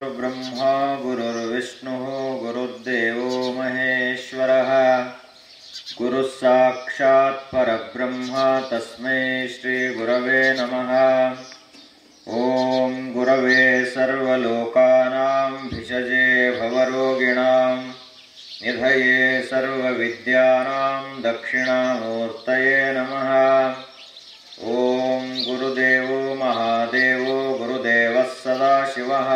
ब्रह्मा गुरुर्विष्णुः गुरुर्देवो महेश्वरः गुरुः साक्षात् परब्रह्म तस्मै श्री गुरवे नमः। ॐ गुरवे सर्वलोकानां भिषजे भवरोगिणां निधये सर्वविद्यानां दक्षिणामूर्तये नमः। ॐ गुरुदेवो महादेवो गुरुदेवः सदाशिवः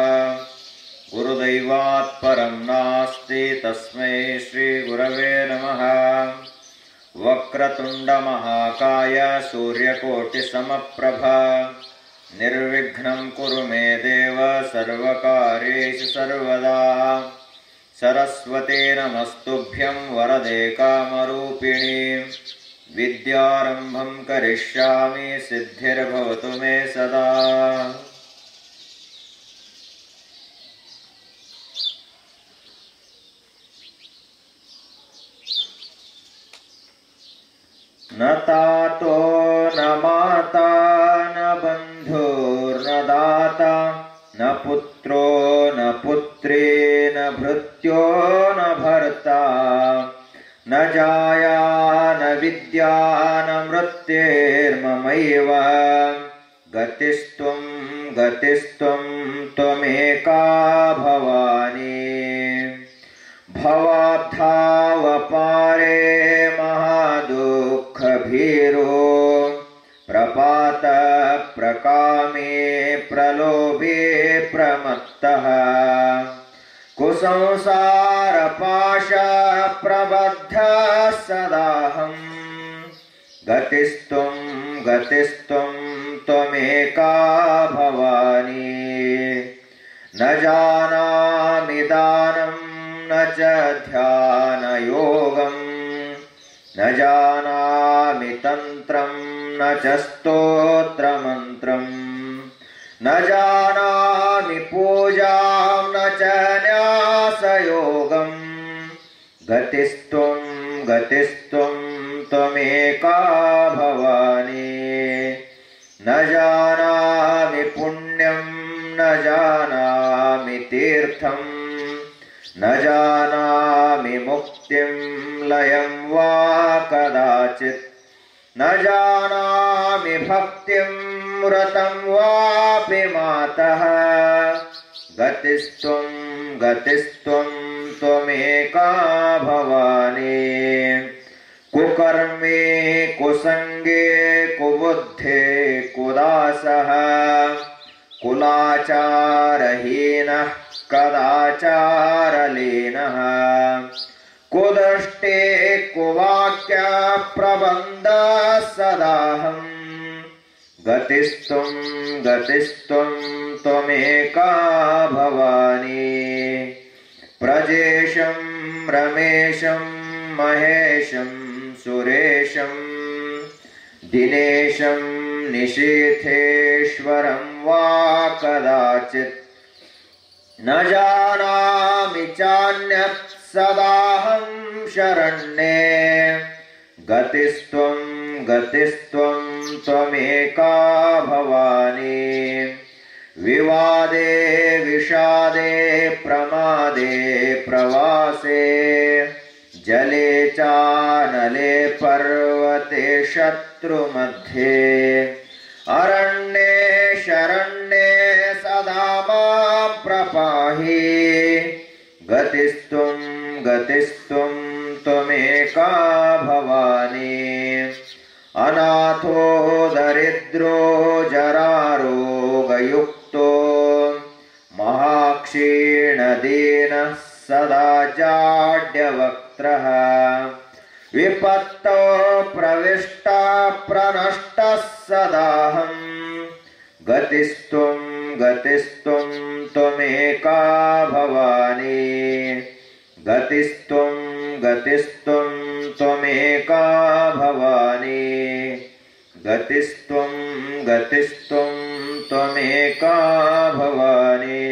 गुरुदैवात् परं नास्ति तस्मै श्री गुरवे नमः। वक्रतुण्डमहाकाय सूर्यकोटिसमप्रभ निर्विघ्नं कुरु मे देव सर्वकार्येषु सर्वदा। सरस्वती नमस्तुभ्यं वरदे कामरूपिणी विद्यारम्भं करिष्यामि सिद्धिर्भवतु मे सदा। न तातो न माता न बन्धुर्न दाता न पुत्रो न पुत्री न भृत्यो न भर्ता न जाया न विद्या न मृत्युर्ममैव गतिस्त्वं त्वमेका भवानी। भवाब्धावपारे महादुःखभीरो प्रपात प्रकामे प्रलोभे प्रमत्तः कुसंसारपाशप्रबद्ध सदाहं गतिस्त्वं त्वमेका भवानी। न जानामि दानं न च ध्यानयोगं न जानामि तन्त्रं न च स्तोत्रमन्त्रं न जानामि पूजां न च न्यासयोगं गतिस्त्वं त्वमेका भवानी। न जानामि पुण्यं न जानामि तीर्थं न जानामि मुक्तिं लयं वा कदाचित् न जानामि भक्तिं व्रतं वापि मातः गतिस्त्वं त्वमेका भवानी। कुकर्मे कुसंगे कुबुद्धे कुदासः कुलाचारहीनः कदाचारलीनः कुदृष्टे कुवाक्यप्रबन्धः सदाहं गतिस्त्वं त्वमेका भवानी। प्रजेशं रमेशं महेशं सुरेशं दिनेशं निशीथेश्वरं वा कदाचित् न जानामि चान्यत् सदाहं शरण्ये गतिस्त्वं त्वमेका भवानी। विवादे विषादे प्रमादे प्रवासे जले चानले पर्वते शत्रुमध्ये अरण्ये शरण्ये सदा मां प्रपाहि गतिस्त्वं त्वमेका भवानी। अनाथो दरिद्रो जरारोगयुक्तो महाक्षीणदीनः सदा जाड्यवक्त्रः विपत्तौ प्रविष्टः प्रनष्टः सदाहं गतिस्त्वं त्वमेका भवानी। गतिस्त्वं त्वमेका भवानी। गतिस्त्वं त्वमेका भवानी।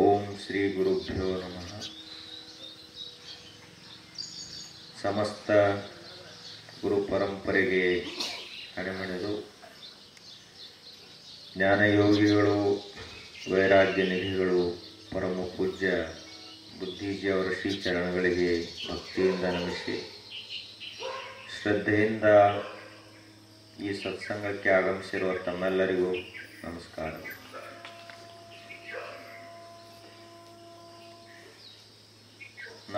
ओम श्री गुरुभ्यो नमः। समस्त गुरु ಪರಂಪರೆಗೆ ಹಣೆಮಣಿದು ಜ್ಞಾನಯೋಗಿಗಳು, ವೈರಾಗ್ಯ ನಿಧಿಗಳು, ಪರಮ ಪೂಜ್ಯ ಬುದ್ಧೀಜಿಯವರ ಶ್ರೀಚರಣಗಳಿಗೆ ಭಕ್ತಿಯಿಂದ ನಮಿಸಿ ಶ್ರದ್ಧೆಯಿಂದ ಈ ಸತ್ಸಂಗಕ್ಕೆ ಆಗಮಿಸಿರುವ ತಮ್ಮೆಲ್ಲರಿಗೂ ನಮಸ್ಕಾರ.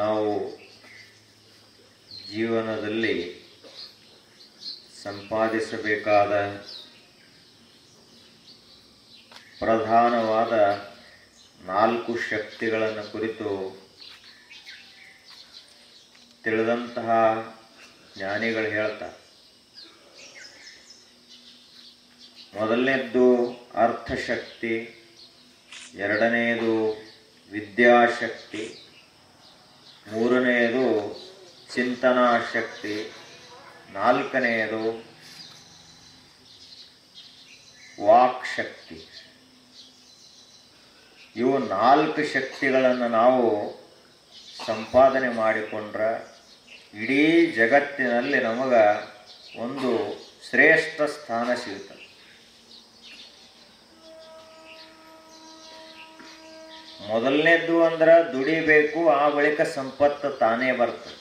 ನಾವು ಜೀವನದಲ್ಲಿ ಸಂಪಾದಿಸಬೇಕಾದ ಪ್ರಧಾನವಾದ 4 ಶಕ್ತಿಗಳನ್ನು ಕುರಿತು ತಿಳಿದಂತಹ ಜ್ಞಾನಿಗಳು ಹೇಳ್ತಾರೆ. ಮೊದಲನೇದ್ದು ಅರ್ಥಶಕ್ತಿ, ಎರಡನೆಯದು ವಿದ್ಯಾಶಕ್ತಿ, ಮೂರನೆಯದು ಚಿಂತನಾ ಶಕ್ತಿ, ನಾಲ್ಕನೆಯದು ವಾಕ್ ಶಕ್ತಿ. ಇವು 4 ಶಕ್ತಿಗಳನ್ನು ನಾವು ಸಂಪಾದನೆ ಮಾಡಿಕೊಂಡ್ರೆ ಇಡೀ ಜಗತ್ತಿನಲ್ಲಿ ನಮಗೆ ಒಂದು ಶ್ರೇಷ್ಠ ಸ್ಥಾನ ಸಿಗುತ್ತದೆ. ಮೊದಲನೇದ್ದು ಅಂದ್ರೆ ದುಡಿಬೇಕು, ಆ ಬಳಿಕ ಸಂಪತ್ತು ತಾನೇ ಬರ್ತದೆ.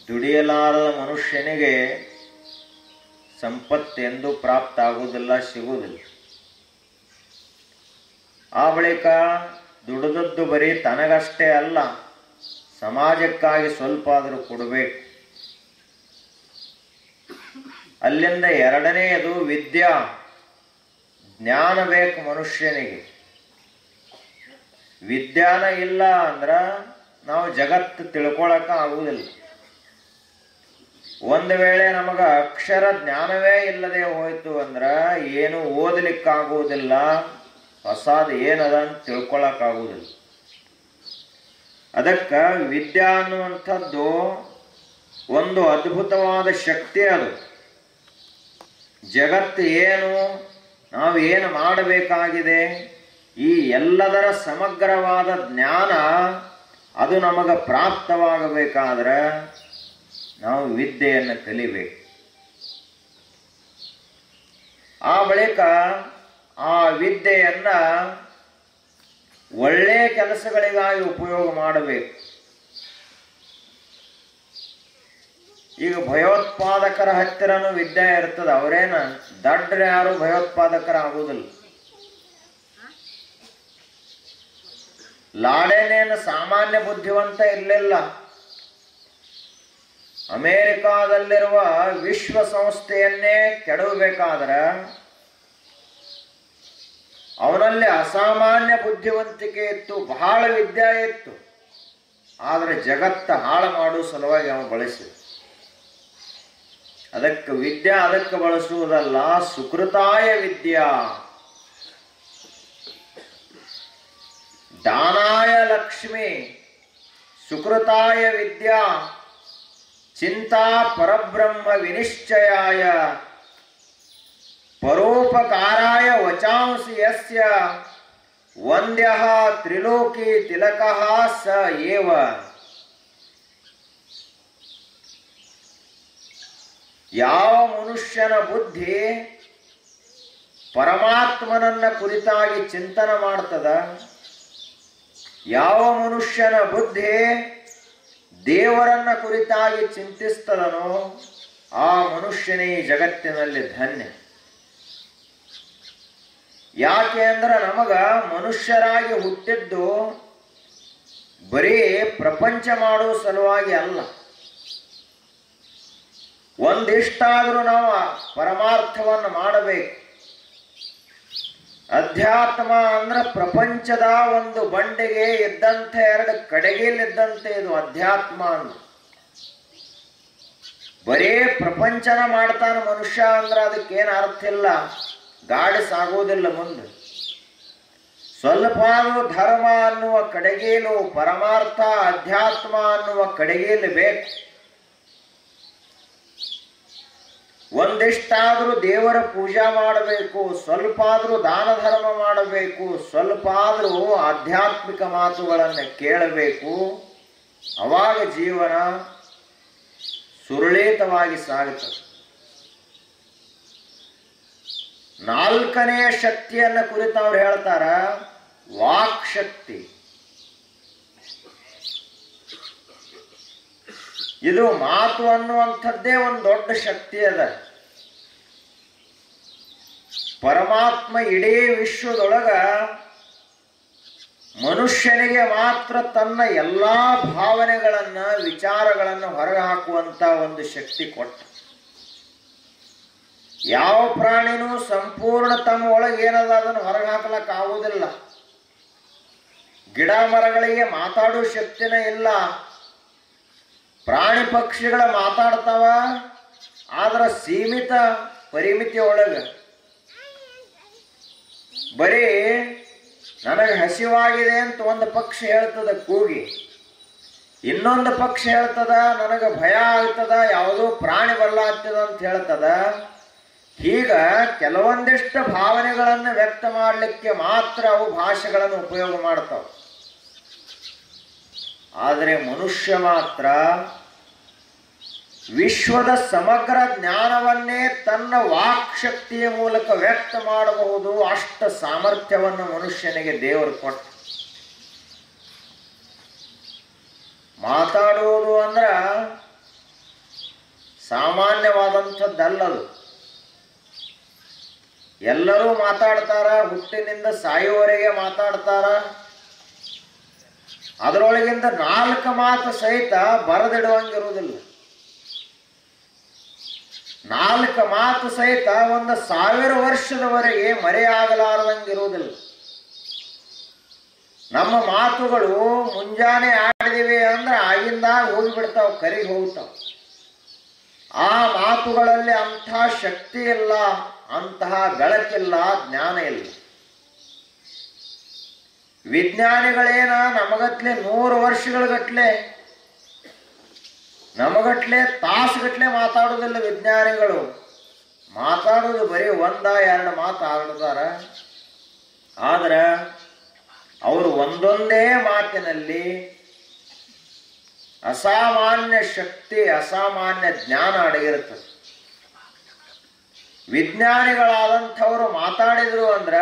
ದುಡಿಯಲಾರದ ಮನುಷ್ಯನಿಗೆ ಸಂಪತ್ತು ಎಂದೂ ಪ್ರಾಪ್ತ ಆಗುವುದಿಲ್ಲ, ಸಿಗುವುದಿಲ್ಲ. ಆ ಬಳಿಕ ದುಡಿದದ್ದು ಬರೀ ತನಗಷ್ಟೇ ಅಲ್ಲ, ಸಮಾಜಕ್ಕಾಗಿ ಸ್ವಲ್ಪ ಆದರೂ ಕೊಡಬೇಕು. ಅಲ್ಲಿಂದ ಎರಡನೆಯದು ವಿದ್ಯಾ, ಜ್ಞಾನ ಬೇಕು ಮನುಷ್ಯನಿಗೆ. ವಿಜ್ಞಾನ ಇಲ್ಲ ಅಂದ್ರ ನಾವು ಜಗತ್ತು ತಿಳ್ಕೊಳಕ ಆಗುವುದಿಲ್ಲ. ಒಂದು ವೇಳೆ ನಮಗ ಅಕ್ಷರ ಜ್ಞಾನವೇ ಇಲ್ಲದೆ ಹೋಯ್ತು ಅಂದ್ರ ಏನು ಓದಲಿಕ್ಕಾಗುವುದಿಲ್ಲ, ಹೊಸದು ಏನದ ಅಂತ ತಿಳ್ಕೊಳಕ್ಕಾಗುವುದಿಲ್ಲ. ಅದಕ್ಕ ವಿದ್ಯಾ ಅನ್ನುವಂಥದ್ದು ಒಂದು ಅದ್ಭುತವಾದ ಶಕ್ತಿ. ಅದು ಜಗತ್ತು ಏನು, ನಾವು ಏನು ಮಾಡಬೇಕಾಗಿದೆ, ಈ ಎಲ್ಲದರ ಸಮಗ್ರವಾದ ಜ್ಞಾನ ಅದು ನಮಗೆ ಪ್ರಾಪ್ತವಾಗಬೇಕಾದ್ರೆ ನಾವು ವಿದ್ಯೆಯನ್ನು ಕಲಿಬೇಕು. ಆ ಬಳಿಕ ಆ ವಿದ್ಯೆಯನ್ನ ಒಳ್ಳೆಯ ಕೆಲಸಗಳಿಗಾಗಿ ಉಪಯೋಗ ಮಾಡಬೇಕು. ಈಗ ಭಯೋತ್ಪಾದಕರ ಹತ್ತಿರನೂ ವಿದ್ಯೆ ಇರ್ತದೆ. ಅವರೇನ ದಡ್ರೆ ಯಾರು ಭಯೋತ್ಪಾದಕರ ಆಗುವುದಿಲ್ಲ. ಲಾಡೆನೇನು ಸಾಮಾನ್ಯ ಬುದ್ಧಿವಂತ ಇರಲಿಲ್ಲ. ಅಮೇರಿಕಾದಲ್ಲಿರುವ ವಿಶ್ವಸಂಸ್ಥೆಯನ್ನೇ ಕೆಡವಬೇಕಾದ್ರೆ ಅವನಲ್ಲಿ ಅಸಾಮಾನ್ಯ ಬುದ್ಧಿವಂತಿಕೆ ಇತ್ತು, ಬಹಳ ವಿದ್ಯೆ ಇತ್ತು. ಆದರೆ ಜಗತ್ತ ಹಾಳು ಮಾಡುವ ಸಲುವಾಗಿ ಅವನು ಬಳಸಿದ. ಅದಕ್ಕೆ ವಿದ್ಯೆ ಅದಕ್ಕೆ ಬಳಸುವುದಲ್ಲ, ಸುಕೃತಾಯ ವಿದ್ಯಾ, ದಾನಾಯ ಲಕ್ಷ್ಮಿ, ಸುಕೃತಾಯ ವಿದ್ಯಾ, ಚಿಂತಾ ಪರಬ್ರಹ್ಮ ವಿನಿಶ್ಚಯಾಯ, ಪರೋಪಕಾರಾಯ ವಚಾಂಸಿ ಯಸ್ಯ, ವಂದ್ಯಃ ತ್ರಿಲೋಕಿ ತಿಲಕಃ ಸ ಏವ. ಯಾವ ಮನುಷ್ಯನ ಬುದ್ಧಿ ಪರಮಾತ್ಮನನ್ನ ಕುರಿತಾಗಿ ಚಿಂತನೆ ಮಾಡ್ತದ, ಯಾವ ಮನುಷ್ಯನ ಬುದ್ಧಿ ದೇವರನ್ನ ಕುರಿತಾಗಿ ಚಿಂತಿಸ್ತದನೋ ಆ ಮನುಷ್ಯನೇ ಈ ಜಗತ್ತಿನಲ್ಲಿ ಧನ್ಯ. ಯಾಕೆ ಅಂದ್ರೆ ನಮಗ ಮನುಷ್ಯರಾಗಿ ಹುಟ್ಟಿದ್ದು ಬರೀ ಪ್ರಪಂಚ ಮಾಡುವ ಸಲುವಾಗಿ ಅಲ್ಲ. ಒಂದಿಷ್ಟಾದರೂ ನಾವು ಪರಮಾರ್ಥವನ್ನು ಮಾಡಬೇಕು. ಅಧ್ಯಾತ್ಮ ಅಂದ್ರೆ ಪ್ರಪಂಚದ ಒಂದು ಬಂಡೆಗೆ ಇದ್ದಂತೆ 2 ಕಡೆಗೇಲಿದ್ದಂತೆ ಇದು ಅಧ್ಯಾತ್ಮ ಅಂದ್ರೆ. ಬರೀ ಪ್ರಪಂಚನ ಮಾಡ್ತಾನ ಮನುಷ್ಯ ಅಂದ್ರೆ ಅದಕ್ಕೇನು ಅರ್ಥ ಇಲ್ಲ, ಗಾಡಿ ಸಾಗೋದಿಲ್ಲ ಮುಂದೆ. ಸ್ವಲ್ಪ ಧರ್ಮ ಅನ್ನುವ ಕಡೆಗೇಲು, ಪರಮಾರ್ಥ ಅಧ್ಯಾತ್ಮ ಅನ್ನುವ ಕಡೆಗೇಲು ಬೇಕು. ಒಂದಿಷ್ಟಾದ್ರೂ ದೇವರ ಪೂಜಾ ಮಾಡಬೇಕು, ಸ್ವಲ್ಪ ಆದ್ರೂ ದಾನ ಧರ್ಮ ಮಾಡಬೇಕು, ಸ್ವಲ್ಪ ಆದ್ರೂ ಆಧ್ಯಾತ್ಮಿಕ ಮಾತುಗಳನ್ನು ಕೇಳಬೇಕು. ಅವಾಗ ಜೀವನ ಸುರಳಿತವಾಗಿ ಸಾಗುತ್ತದೆ. ನಾಲ್ಕನೆಯ ಶಕ್ತಿಯನ್ನು ಕುರಿತು ಅವ್ರು ಹೇಳ್ತಾರ, ವಾಕ್ ಶಕ್ತಿ. ಇದು ಮಾತು ಅನ್ನುವಂಥದ್ದೇ ಒಂದು ದೊಡ್ಡ ಶಕ್ತಿ ಅದ. ಪರಮಾತ್ಮ ಇಡೀ ವಿಶ್ವದೊಳಗ ಮನುಷ್ಯನಿಗೆ ಮಾತ್ರ ತನ್ನ ಎಲ್ಲಾ ಭಾವನೆಗಳನ್ನ ವಿಚಾರಗಳನ್ನ ಹೊರಗೆ ಹಾಕುವಂತ ಒಂದು ಶಕ್ತಿ ಕೊಟ್ಟ. ಯಾವ ಪ್ರಾಣಿನೂ ಸಂಪೂರ್ಣ ತಮ್ಮ ಒಳಗೆ ಏನದ ಅದನ್ನು ಹೊರಗೆ ಹಾಕಲಕ್ಕ ಆಗುವುದಿಲ್ಲ. ಗಿಡ ಮರಗಳಿಗೆ ಮಾತಾಡೋ ಶಕ್ತಿನ ಇಲ್ಲ. ಪ್ರಾಣಿ ಪಕ್ಷಿಗಳ ಮಾತಾಡ್ತಾವ, ಆದ್ರ ಸೀಮಿತ ಪರಿಮಿತಿ ಒಳಗ. ಬರೀ ನನಗೆ ಹಸಿವಾಗಿದೆ ಅಂತ ಒಂದು ಪಕ್ಷಿ ಹೇಳ್ತದ ಕೂಗಿ, ಇನ್ನೊಂದು ಪಕ್ಷಿ ಹೇಳ್ತದ ನನಗೆ ಭಯ ಆಗ್ತದ, ಯಾವುದೋ ಪ್ರಾಣಿ ಬರ್ಲಾಗ್ತದ ಅಂತ ಹೇಳ್ತದ. ಹೀಗ ಕೆಲವೊಂದಿಷ್ಟು ಭಾವನೆಗಳನ್ನು ವ್ಯಕ್ತ ಮಾಡಲಿಕ್ಕೆ ಮಾತ್ರ ಅವು ಭಾಷೆಗಳನ್ನು ಉಪಯೋಗ ಮಾಡ್ತಾವ. ಆದರೆ ಮನುಷ್ಯ ಮಾತ್ರ ವಿಶ್ವದ ಸಮಗ್ರ ಜ್ಞಾನವನ್ನೇ ತನ್ನ ವಾಕ್ ಶಕ್ತಿಯ ಮೂಲಕ ವ್ಯಕ್ತ ಮಾಡಬಹುದು. ಅಷ್ಟ ಸಾಮರ್ಥ್ಯವನ್ನು ಮನುಷ್ಯನಿಗೆ ದೇವರು ಕೊಟ್ಟ. ಮಾತಾಡುವುದು ಅಂದ್ರ ಸಾಮಾನ್ಯವಾದಂಥದ್ದಲ್ಲದು. ಎಲ್ಲರೂ ಮಾತಾಡ್ತಾರ, ಹುಟ್ಟಿನಿಂದ ಸಾಯುವವರೆಗೆ ಮಾತಾಡ್ತಾರ. ಅದರೊಳಗಿಂದ 4 ಮಾತು ಸಹಿತ ಬರೆದಿಡುವಂಗಿರುವುದಿಲ್ಲ. 4 ಮಾತು ಸಹಿತ 1000 ವರ್ಷದವರೆಗೆ ಮರೆಯಾಗಲಾರದಂಗಿರುವುದಿಲ್ಲ. ನಮ್ಮ ಮಾತುಗಳು ಮುಂಜಾನೆ ಆಡಿದಿವೆ ಅಂದ್ರೆ ಆಗಿಂದಾಗ ಹೋಗಿಬಿಡ್ತಾವ, ಕರಿಗೆ ಹೋಗ್ತಾವ. ಆ ಮಾತುಗಳಲ್ಲಿ ಅಂತಹ ಶಕ್ತಿ ಇಲ್ಲ, ಅಂತಹ ಬೆಳಕಿಲ್ಲ, ಜ್ಞಾನ ಇಲ್ಲ. ವಿಜ್ಞಾನಿಗಳೇನ ನಮಗಟ್ಲೆ 100 ವರ್ಷಗಳಗಟ್ಲೆ, ನಮಗಟ್ಲೆ ತಾಸುಗಟ್ಲೆ ಮಾತಾಡೋದಿಲ್ಲ. ವಿಜ್ಞಾನಿಗಳು ಮಾತಾಡೋದು ಬರೀ 1-2 ಮಾತು ಆಡ್ತಾರ. ಆದ್ರೆ ಅವರು ಒಂದೊಂದೇ ಮಾತಿನಲ್ಲಿ ಅಸಾಮಾನ್ಯ ಶಕ್ತಿ, ಅಸಾಮಾನ್ಯ ಜ್ಞಾನ ಅಡಗಿರುತ್ತದೆ. ವಿಜ್ಞಾನಿಗಳಾದಂಥವರು ಮಾತಾಡಿದ್ರು ಅಂದ್ರ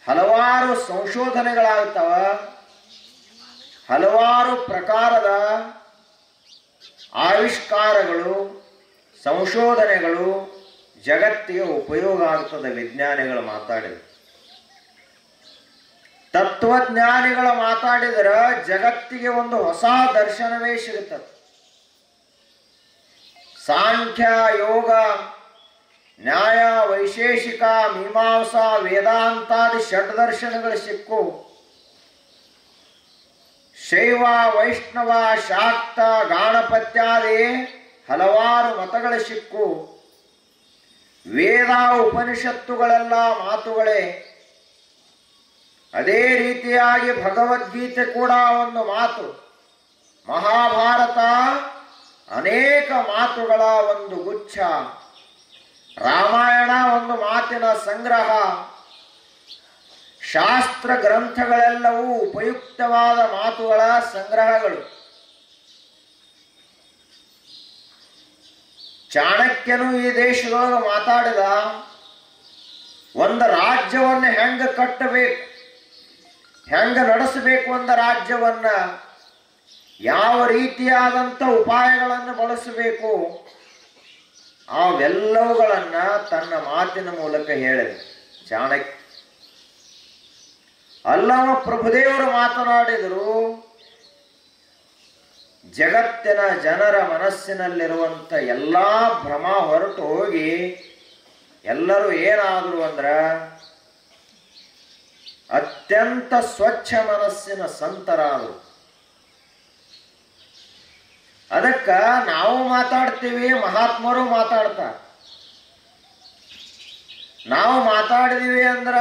ಹಲವಾರು ಸಂಶೋಧನೆಗಳಾಗ್ತಾವ, ಹಲವಾರು ಪ್ರಕಾರದ ಆವಿಷ್ಕಾರಗಳು, ಸಂಶೋಧನೆಗಳು ಜಗತ್ತಿಗೆ ಉಪಯೋಗ ಆಗ್ತದೆ. ವಿಜ್ಞಾನಿಗಳು ಮಾತಾಡಿದ್ರು. ತತ್ವಜ್ಞಾನಿಗಳು ಮಾತಾಡಿದ್ರ ಜಗತ್ತಿಗೆ ಒಂದು ಹೊಸ ದರ್ಶನವೇ ಸಿಗುತ್ತದೆ. ಸಾಂಖ್ಯ, ಯೋಗ, ನ್ಯಾಯ, ವೈಶೇಷಿಕ, ಮೀಮಾಂಸಾ, ವೇದಾಂತಾದಿ ಷಡ್ದರ್ಶನಗಳು ಸಿಕ್ಕು. ಶೈವ, ವೈಷ್ಣವ, ಶಾಕ್ತ, ಗಾಣಪತ್ಯಾದಿ ಹಲವಾರು ಮತಗಳು ಸಿಕ್ಕು. ವೇದ ಉಪನಿಷತ್ತುಗಳೆಲ್ಲ ಮಾತುಗಳೇ. ಅದೇ ರೀತಿಯಾಗಿ ಭಗವದ್ಗೀತೆ ಕೂಡ ಒಂದು ಮಾತು. ಮಹಾಭಾರತ ಅನೇಕ ಮಾತುಗಳ ಒಂದು ಗುಚ್ಛ. ರಾಮಾಯಣ ಒಂದು ಮಾತಿನ ಸಂಗ್ರಹ. ಶಾಸ್ತ್ರ ಗ್ರಂಥಗಳೆಲ್ಲವೂ ಉಪಯುಕ್ತವಾದ ಮಾತುಗಳ ಸಂಗ್ರಹಗಳು. ಚಾಣಕ್ಯನು ಈ ದೇಶದೊಳಗೆ ಮಾತಾಡಿದ, ಒಂದು ರಾಜ್ಯವನ್ನು ಹೆಂಗ ಕಟ್ಟಬೇಕು, ಹೆಂಗ ನಡೆಸಬೇಕು, ಒಂದು ರಾಜ್ಯವನ್ನ ಯಾವ ರೀತಿಯಾದಂಥ ಉಪಾಯಗಳನ್ನು ಬಳಸಬೇಕು, ಅವೆಲ್ಲವುಗಳನ್ನ ತನ್ನ ಮಾತಿನ ಮೂಲಕ ಹೇಳಿದ ಚಾಣಕ್ಯ. ಅಲ್ಲವ ಪ್ರಭುದೇವರು ಮಾತನಾಡಿದರು, ಜಗತ್ತಿನ ಜನರ ಮನಸ್ಸಿನಲ್ಲಿರುವಂಥ ಎಲ್ಲಾ ಭ್ರಮ ಹೊರಟು ಹೋಗಿ ಎಲ್ಲರೂ ಏನಾದ್ರು ಅಂದ್ರ ಅತ್ಯಂತ ಸ್ವಚ್ಛ ಮನಸ್ಸಿನ ಸಂತರಾದರು. ಅದಕ್ಕ ನಾವು ಮಾತಾಡ್ತೀವಿ, ಮಹಾತ್ಮರು ಮಾತಾಡ್ತಾರೆ. ನಾವು ಮಾತಾಡಿದೀವಿ ಅಂದ್ರ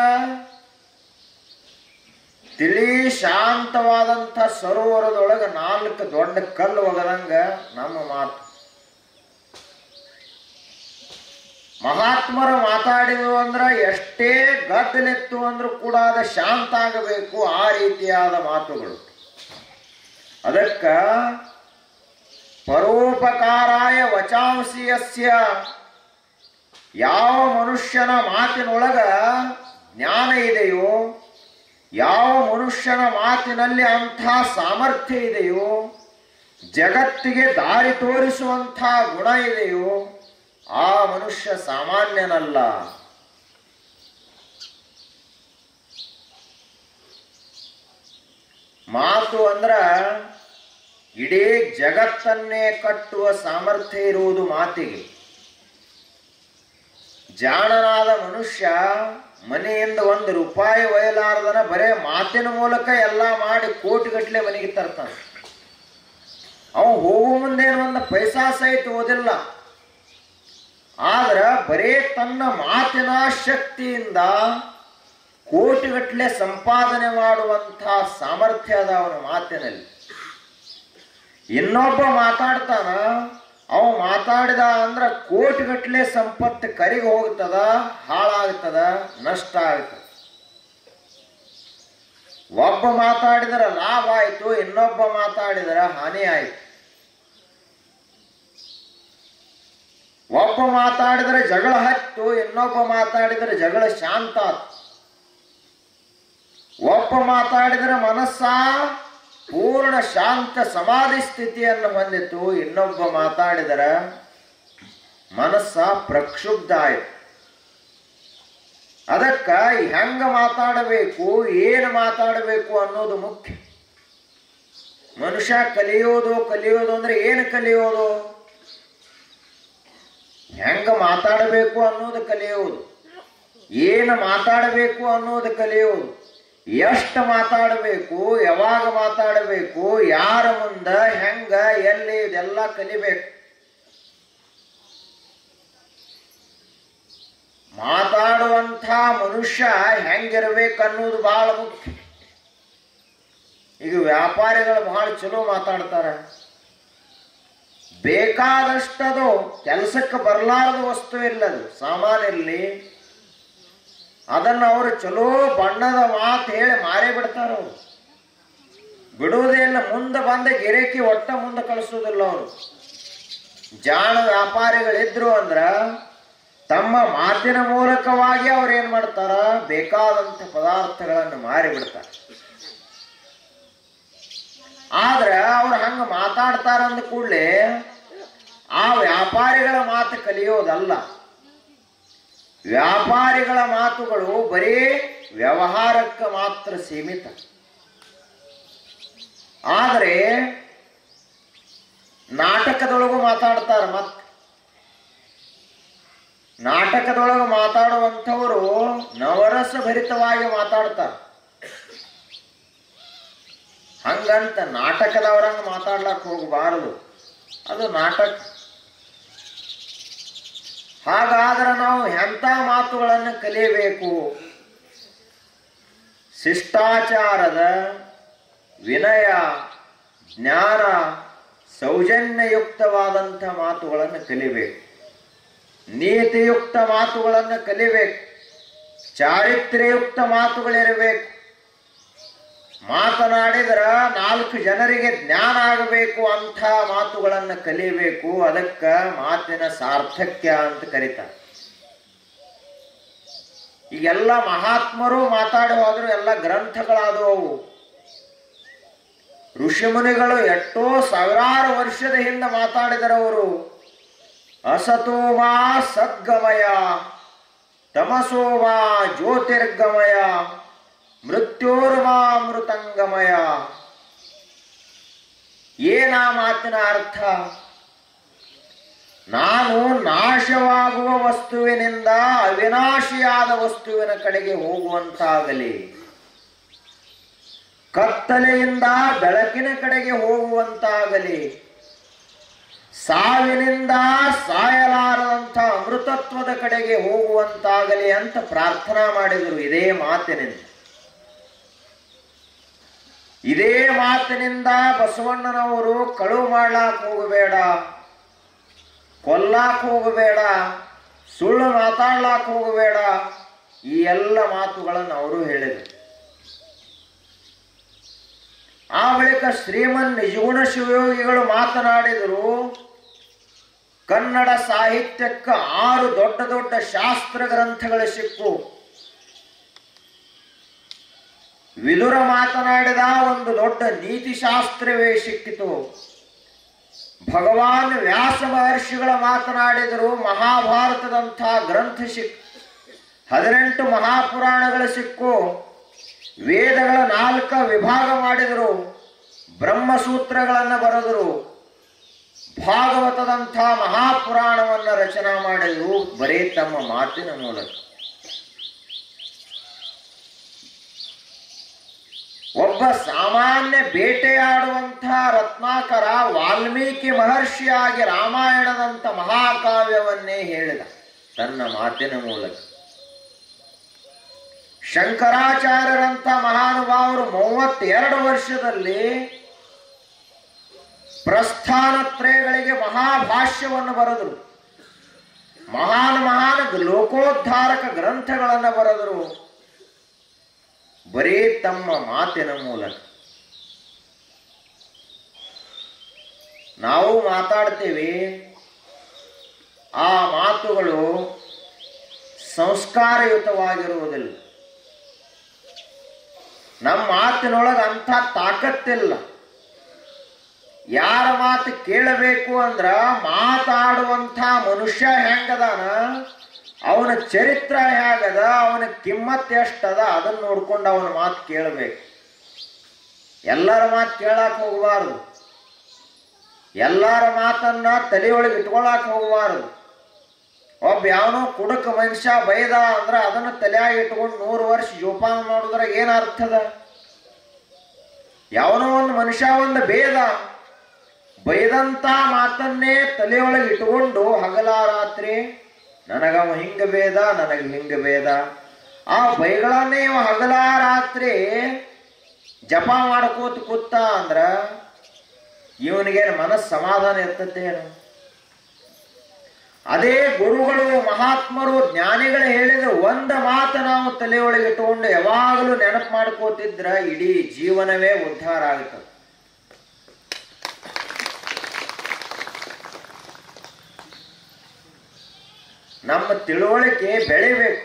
ತಿಳಿ ಶಾಂತವಾದಂಥ ಸರೋವರದೊಳಗೆ 4 ದೊಡ್ಡ ಕಲ್ಲು ಒಗದಂಗ ನಮ್ಮ ಮಾತು. ಮಹಾತ್ಮರು ಮಾತಾಡಿದ್ರು ಅಂದ್ರ ಎಷ್ಟೇ ಗದ್ದಲೆತ್ತು ಅಂದ್ರೂ ಕೂಡ ಅದು ಶಾಂತ ಆಗಬೇಕು, ಆ ರೀತಿಯಾದ ಮಾತುಗಳು. ಅದಕ್ಕ ಪರೋಪಕಾರಾಯ ವಚಾಂಸಿ ಯಸ್ಯ, ಯಾವ ಮನುಷ್ಯನ ಮಾತಿನೊಳಗ ಜ್ಞಾನ ಇದೆಯೋ, ಯಾವ ಮನುಷ್ಯನ ಮಾತಿನಲ್ಲಿ ಅಂಥ ಸಾಮರ್ಥ್ಯ ಇದೆಯೋ, ಜಗತ್ತಿಗೆ ದಾರಿ ತೋರಿಸುವಂಥ ಗುಣ ಇದೆಯೋ, ಆ ಮನುಷ್ಯ ಸಾಮಾನ್ಯನಲ್ಲ. ಮಾತು ಅಂದ್ರ ಇಡೀ ಜಗತ್ತನ್ನೇ ಕಟ್ಟುವ ಸಾಮರ್ಥ್ಯ ಇರುವುದು ಮಾತಿಗೆ. ಜಾಣನಾದ ಮನುಷ್ಯ ಮನೆಯಿಂದ ₹1 ಒಯ್ಯಲಾರದನ ಬರೇ ಮಾತಿನ ಮೂಲಕ ಎಲ್ಲ ಮಾಡಿ ಕೋಟಿಗಟ್ಟಲೆ ಮನೆಗೆ ತರ್ತಾನೆ. ಅವ ಹೋಗೋ ಮುಂದೇನು ಒಂದು ಪೈಸಾ ಸಹಿತ ಓದಿಲ್ಲ, ಆದ್ರ ಬರೇ ತನ್ನ ಮಾತಿನ ಶಕ್ತಿಯಿಂದ ಕೋಟಿಗಟ್ಟಲೆ ಸಂಪಾದನೆ ಮಾಡುವಂಥ ಸಾಮರ್ಥ್ಯ ಅದ ಅವನ ಮಾತಿನಲ್ಲಿ. ಇನ್ನೊಬ್ಬ ಮಾತಾಡ್ತಾನ, ಅವ ಮಾತಾಡಿದ ಅಂದ್ರ ಕೋಟಿಗಟ್ಟಲೆ ಸಂಪತ್ತು ಕರಿಗೆ ಹೋಗ್ತದ, ಹಾಳಾಗ್ತದ, ನಷ್ಟ ಆಗ್ತದ. ಒಬ್ಬ ಮಾತಾಡಿದರೆ ಲಾಭ ಆಯ್ತು, ಇನ್ನೊಬ್ಬ ಮಾತಾಡಿದರೆ ಹಾನಿ ಆಯ್ತು. ಒಬ್ಬ ಮಾತಾಡಿದರೆ ಜಗಳ ಹತ್ತು, ಇನ್ನೊಬ್ಬ ಮಾತಾಡಿದರೆ ಜಗಳ ಶಾಂತ ಆಯ್ತು. ಒಬ್ಬ ಮಾತಾಡಿದರೆ ಮನಸ್ಸ ಪೂರ್ಣ ಶಾಂತ ಸಮಾಧಿ ಸ್ಥಿತಿಯನ್ನು ಹೊಂದಿತು, ಇನ್ನೊಬ್ಬ ಮಾತಾಡಿದರೆ ಮನಸ್ಸ ಪ್ರಕ್ಷುಬ್ಧ ಆಯ್ತು. ಅದಕ್ಕ ಹೆಂಗ ಮಾತಾಡಬೇಕು, ಏನು ಮಾತಾಡಬೇಕು ಅನ್ನೋದು ಮುಖ್ಯ. ಮನುಷ್ಯ ಕಲಿಯೋದು ಅಂದ್ರೆ ಏನು ಕಲಿಯೋದು? ಹೆಂಗ ಮಾತಾಡಬೇಕು ಅನ್ನೋದು ಕಲಿಯೋದು, ಏನು ಮಾತಾಡಬೇಕು ಅನ್ನೋದು ಕಲಿಯೋದು, ಎಷ್ಟು ಮಾತಾಡಬೇಕು, ಯಾವಾಗ ಮಾತಾಡಬೇಕು, ಯಾರ ಮುಂದ, ಹೆಂಗ, ಎಲ್ಲಿ, ಇದೆಲ್ಲ ಕಲಿಬೇಕು. ಮಾತಾಡುವಂಥ ಮನುಷ್ಯ ಹೆಂಗಿರ್ಬೇಕನ್ನೋದು ಬಹಳ ಮುಖ್ಯ. ಈಗ ವ್ಯಾಪಾರಿಗಳು ಬಹಳ ಚಲೋ ಮಾತಾಡ್ತಾರ, ಬೇಕಾದಷ್ಟದು ಕೆಲಸಕ್ಕೆ ಬರಲಾರದ ವಸ್ತು ಇಲ್ಲದು, ಸಾಮಾನಿರಲಿ, ಅದನ್ನು ಅವರು ಚಲೋ ಬಣ್ಣದ ಮಾತು ಹೇಳಿ ಮಾರೇ ಬಿಡ್ತಾರ. ಅವರು ಬಿಡುವುದೇ ಇಲ್ಲ, ಮುಂದೆ ಬಂದ ಗಿರೇಕಿ ಒಟ್ಟ ಮುಂದೆ ಕಳಿಸೋದಿಲ್ಲ. ಅವರು ಜಾಣ ವ್ಯಾಪಾರಿಗಳಿದ್ರು ಅಂದ್ರ ತಮ್ಮ ಮಾತಿನ ಮೂಲಕವಾಗಿ ಅವ್ರು ಏನ್ ಮಾಡ್ತಾರ, ಬೇಕಾದಂತ ಪದಾರ್ಥಗಳನ್ನು ಮಾರಿ ಬಿಡ್ತಾರೆ. ಆದ್ರೆ ಅವ್ರು ಹಂಗ ಮಾತಾಡ್ತಾರ ಅಂದ ಕೂಡಲೇ ಆ ವ್ಯಾಪಾರಿಗಳ ಮಾತು ಕಲಿಯೋದಲ್ಲ. ವ್ಯಾಪಾರಿಗಳ ಮಾತುಗಳು ಬರೀ ವ್ಯವಹಾರಕ್ಕೆ ಮಾತ್ರ ಸೀಮಿತ. ಆದರೆ ನಾಟಕದೊಳಗೂ ಮಾತಾಡ್ತಾರ. ಮತ್ತೆ ನಾಟಕದೊಳಗೆ ಮಾತಾಡುವಂಥವರು ನವರಸ ಭರಿತವಾಗಿ ಮಾತಾಡ್ತಾರೆ. ಹಂಗಂತ ನಾಟಕದವರಂಗ ಮಾತಾಡ್ಲಕ್ಕೆ ಹೋಗಬಾರದು, ಅದು ನಾಟಕ. ಹಾಗಾದ್ರೆ ನಾವು ಎಂಥ ಮಾತುಗಳನ್ನು ಕಲಿಯಬೇಕು? ಶಿಷ್ಟಾಚಾರದ, ವಿನಯ, ಜ್ಞಾನ, ಸೌಜನ್ಯಯುಕ್ತವಾದಂಥ ಮಾತುಗಳನ್ನು ಕಲಿಬೇಕು. ನೀತಿಯುಕ್ತ ಮಾತುಗಳನ್ನು ಕಲಿಬೇಕು. ಚಾರಿತ್ರ್ಯಯುಕ್ತ ಮಾತುಗಳಿರಬೇಕು. ಮಾತನಾಡಿದ್ರ 4 ಜನರಿಗೆ ಜ್ಞಾನ ಆಗಬೇಕು ಅಂಥ ಮಾತುಗಳನ್ನು ಕಲಿಬೇಕು. ಅದಕ್ಕೆ ಮಾತಿನ ಸಾರ್ಥಕ್ಯ ಅಂತ ಕರೀತಾರೆ. ಈಗೆಲ್ಲ ಮಹಾತ್ಮರು ಮಾತಾಡಿ ಹೋದ್ರು, ಎಲ್ಲ ಗ್ರಂಥಗಳಾದವು. ಋಷಿಮುನಿಗಳು ಎಷ್ಟೋ ಸಾವಿರಾರು ವರ್ಷದ ಹಿಂದೆ ಮಾತಾಡಿದರವರು. ಅಸತೋಮಾ ಸದ್ಗಮಯ, ತಮಸೋಮಾ ಜ್ಯೋತಿರ್ಗಮಯ, ಮೃತ್ಯೋರ್ಮಾ ಮೃತಂಗಮಯ. ಏನಾ ಮಾತಿನ ಅರ್ಥ? ನಾನು ನಾಶವಾಗುವ ವಸ್ತುವಿನಿಂದ ಅವಿನಾಶಿಯಾದ ವಸ್ತುವಿನ ಕಡೆಗೆ ಹೋಗುವಂತಾಗಲಿ, ಕತ್ತಲೆಯಿಂದ ಬೆಳಕಿನ ಕಡೆಗೆ ಹೋಗುವಂತಾಗಲಿ, ಸಾವಿನಿಂದ ಸಾಯಲಾರದಂಥ ಅಮೃತತ್ವದ ಕಡೆಗೆ ಹೋಗುವಂತಾಗಲಿ ಅಂತ ಪ್ರಾರ್ಥನಾ ಮಾಡಿದರು ಇದೇ ಮಾತಿನಿಂದ. ಇದೇ ಮಾತಿನಿಂದ ಬಸವಣ್ಣನವರು ಕಳುವು ಮಾಡ್ಲಾಕ್ ಹೋಗಬೇಡ, ಕೊಲ್ಲಾಕ್ ಹೋಗಬೇಡ, ಸುಳ್ಳು ಮಾತಾಡ್ಲಾಕ್ ಹೋಗಬೇಡ, ಈ ಎಲ್ಲ ಮಾತುಗಳನ್ನು ಅವರು ಹೇಳಿದರು. ಆ ಬಳಿಕ ಶ್ರೀಮನ್ ನಿಜಗುಣ ಶಿವಯೋಗಿಗಳು ಮಾತನಾಡಿದರು, ಕನ್ನಡ ಸಾಹಿತ್ಯಕ್ಕೆ 6 ದೊಡ್ಡ ದೊಡ್ಡ ಶಾಸ್ತ್ರ ಗ್ರಂಥಗಳು ಸಿಕ್ಕು. ವಿದುರ ಮಾತನಾಡಿದ ಒಂದು ದೊಡ್ಡ ನೀತಿಶಾಸ್ತ್ರವೇ ಸಿಕ್ಕಿತು. ಭಗವಾನ್ ವ್ಯಾಸ ಮಹರ್ಷಿಗಳ ಮಾತನಾಡಿದರು, ಮಹಾಭಾರತದಂಥ ಗ್ರಂಥ ಸಿಕ್ಕು. 18 ಮಹಾಪುರಾಣಗಳು ಸಿಕ್ಕು. ವೇದಗಳ 4 ವಿಭಾಗ ಮಾಡಿದರು. ಬ್ರಹ್ಮಸೂತ್ರಗಳನ್ನು ಬರೆದರು. ಭಾಗವತದಂಥ ಮಹಾಪುರಾಣವನ್ನು ರಚನಾ ಮಾಡಿದರು ಬರೀ ತಮ್ಮ ಮಾತಿನ ಮೂಲಕ. ಒಬ್ಬ ಸಾಮಾನ್ಯ ಬೇಟೆಯಾಡುವಂಥ ರತ್ನಾಕರ ವಾಲ್ಮೀಕಿ ಮಹರ್ಷಿಯಾಗಿ ರಾಮಾಯಣದಂಥ ಮಹಾಕಾವ್ಯವನ್ನೇ ಹೇಳಿದ ತನ್ನ ಮಾತಿನ ಮೂಲಕ. ಶಂಕರಾಚಾರ್ಯರಂಥ ಮಹಾನುಭಾವರು 32 ವರ್ಷದಲ್ಲಿ ಪ್ರಸ್ಥಾನತ್ರಯಗಳಿಗೆ ಮಹಾಭಾಷ್ಯವನ್ನು ಬರೆದರು. ಮಹಾನ್ ಲೋಕೋದ್ಧಾರಕ ಗ್ರಂಥಗಳನ್ನು ಬರೆದರು ಬರೀ ತಮ್ಮ ಮಾತಿನ ಮೂಲಕ. ನಾವು ಮಾತಾಡ್ತೀವಿ, ಆ ಮಾತುಗಳು ಸಂಸ್ಕಾರಯುತವಾಗಿರುವುದಿಲ್ಲ. ನಮ್ಮ ಮಾತಿನೊಳಗೆ ಅಂಥ ತಾಕತ್ತಿಲ್ಲ. ಯಾರ ಮಾತು ಕೇಳಬೇಕು ಅಂದ್ರ ಮಾತಾಡುವಂಥ ಮನುಷ್ಯ ಹೆಂಗದಾನ, ಅವನ ಚರಿತ್ರ ಹೇಗದ, ಅವನ ಕಿಮ್ಮತ್ ಎಷ್ಟದ, ಅದನ್ನು ನೋಡ್ಕೊಂಡು ಅವನ ಮಾತು ಕೇಳಬೇಕು. ಎಲ್ಲರ ಮಾತು ಕೇಳಾಕ ಹೋಗಬಾರದು. ಎಲ್ಲರ ಮಾತನ್ನ ತಲೆಯೊಳಗೆ ಇಟ್ಕೊಳಕ್ ಹೋಗಬಾರದು. ಒಬ್ಬ ಯಾವನೋ ಕುಡಕ ಮನುಷ್ಯ ಬೈದ ಅಂದ್ರ ಅದನ್ನ ತಲೆಯಾಗಿ ಇಟ್ಕೊಂಡು 100 ವರ್ಷ ಜೋಪಾನ ಮಾಡಿದ್ರೆ ಏನ್ ಅರ್ಥದ? ಯಾವನೋ ಒಂದು ಮನುಷ್ಯ ಒಂದು ಬೈದಂತ ಮಾತನ್ನೇ ತಲೆಯೊಳಗೆ ಇಟ್ಕೊಂಡು ಹಗಲ ರಾತ್ರಿ ನನಗವ ಹಿಂಗ ಬೇದ, ನನಗೆ ಹಿಂಗ ಬೇದ, ಆ ಬೈಗಳನ್ನೇ ಇವ ಹಗಲ ರಾತ್ರಿ ಜಪ ಮಾಡ್ಕೋತ ಕೂತ ಅಂದ್ರ ಇವನಿಗೇನು ಮನಸ್ಸು ಸಮಾಧಾನ ಇರ್ತತೇನು? ಅದೇ ಗುರುಗಳು, ಮಹಾತ್ಮರು, ಜ್ಞಾನಿಗಳು ಹೇಳಿದ ಒಂದು ಮಾತು ನಾವು ತಲೆಯೊಳಗೆ ಇಟ್ಟುಕೊಂಡು ಯಾವಾಗಲೂ ನೆನಪು ಮಾಡ್ಕೋತಿದ್ರ ಇಡೀ ಜೀವನವೇ ಉದ್ಧಾರ ಆಗುತ್ತದೆ. ನಮ್ಮ ತಿಳುವಳಿಕೆ ಬೆಳಿಬೇಕು.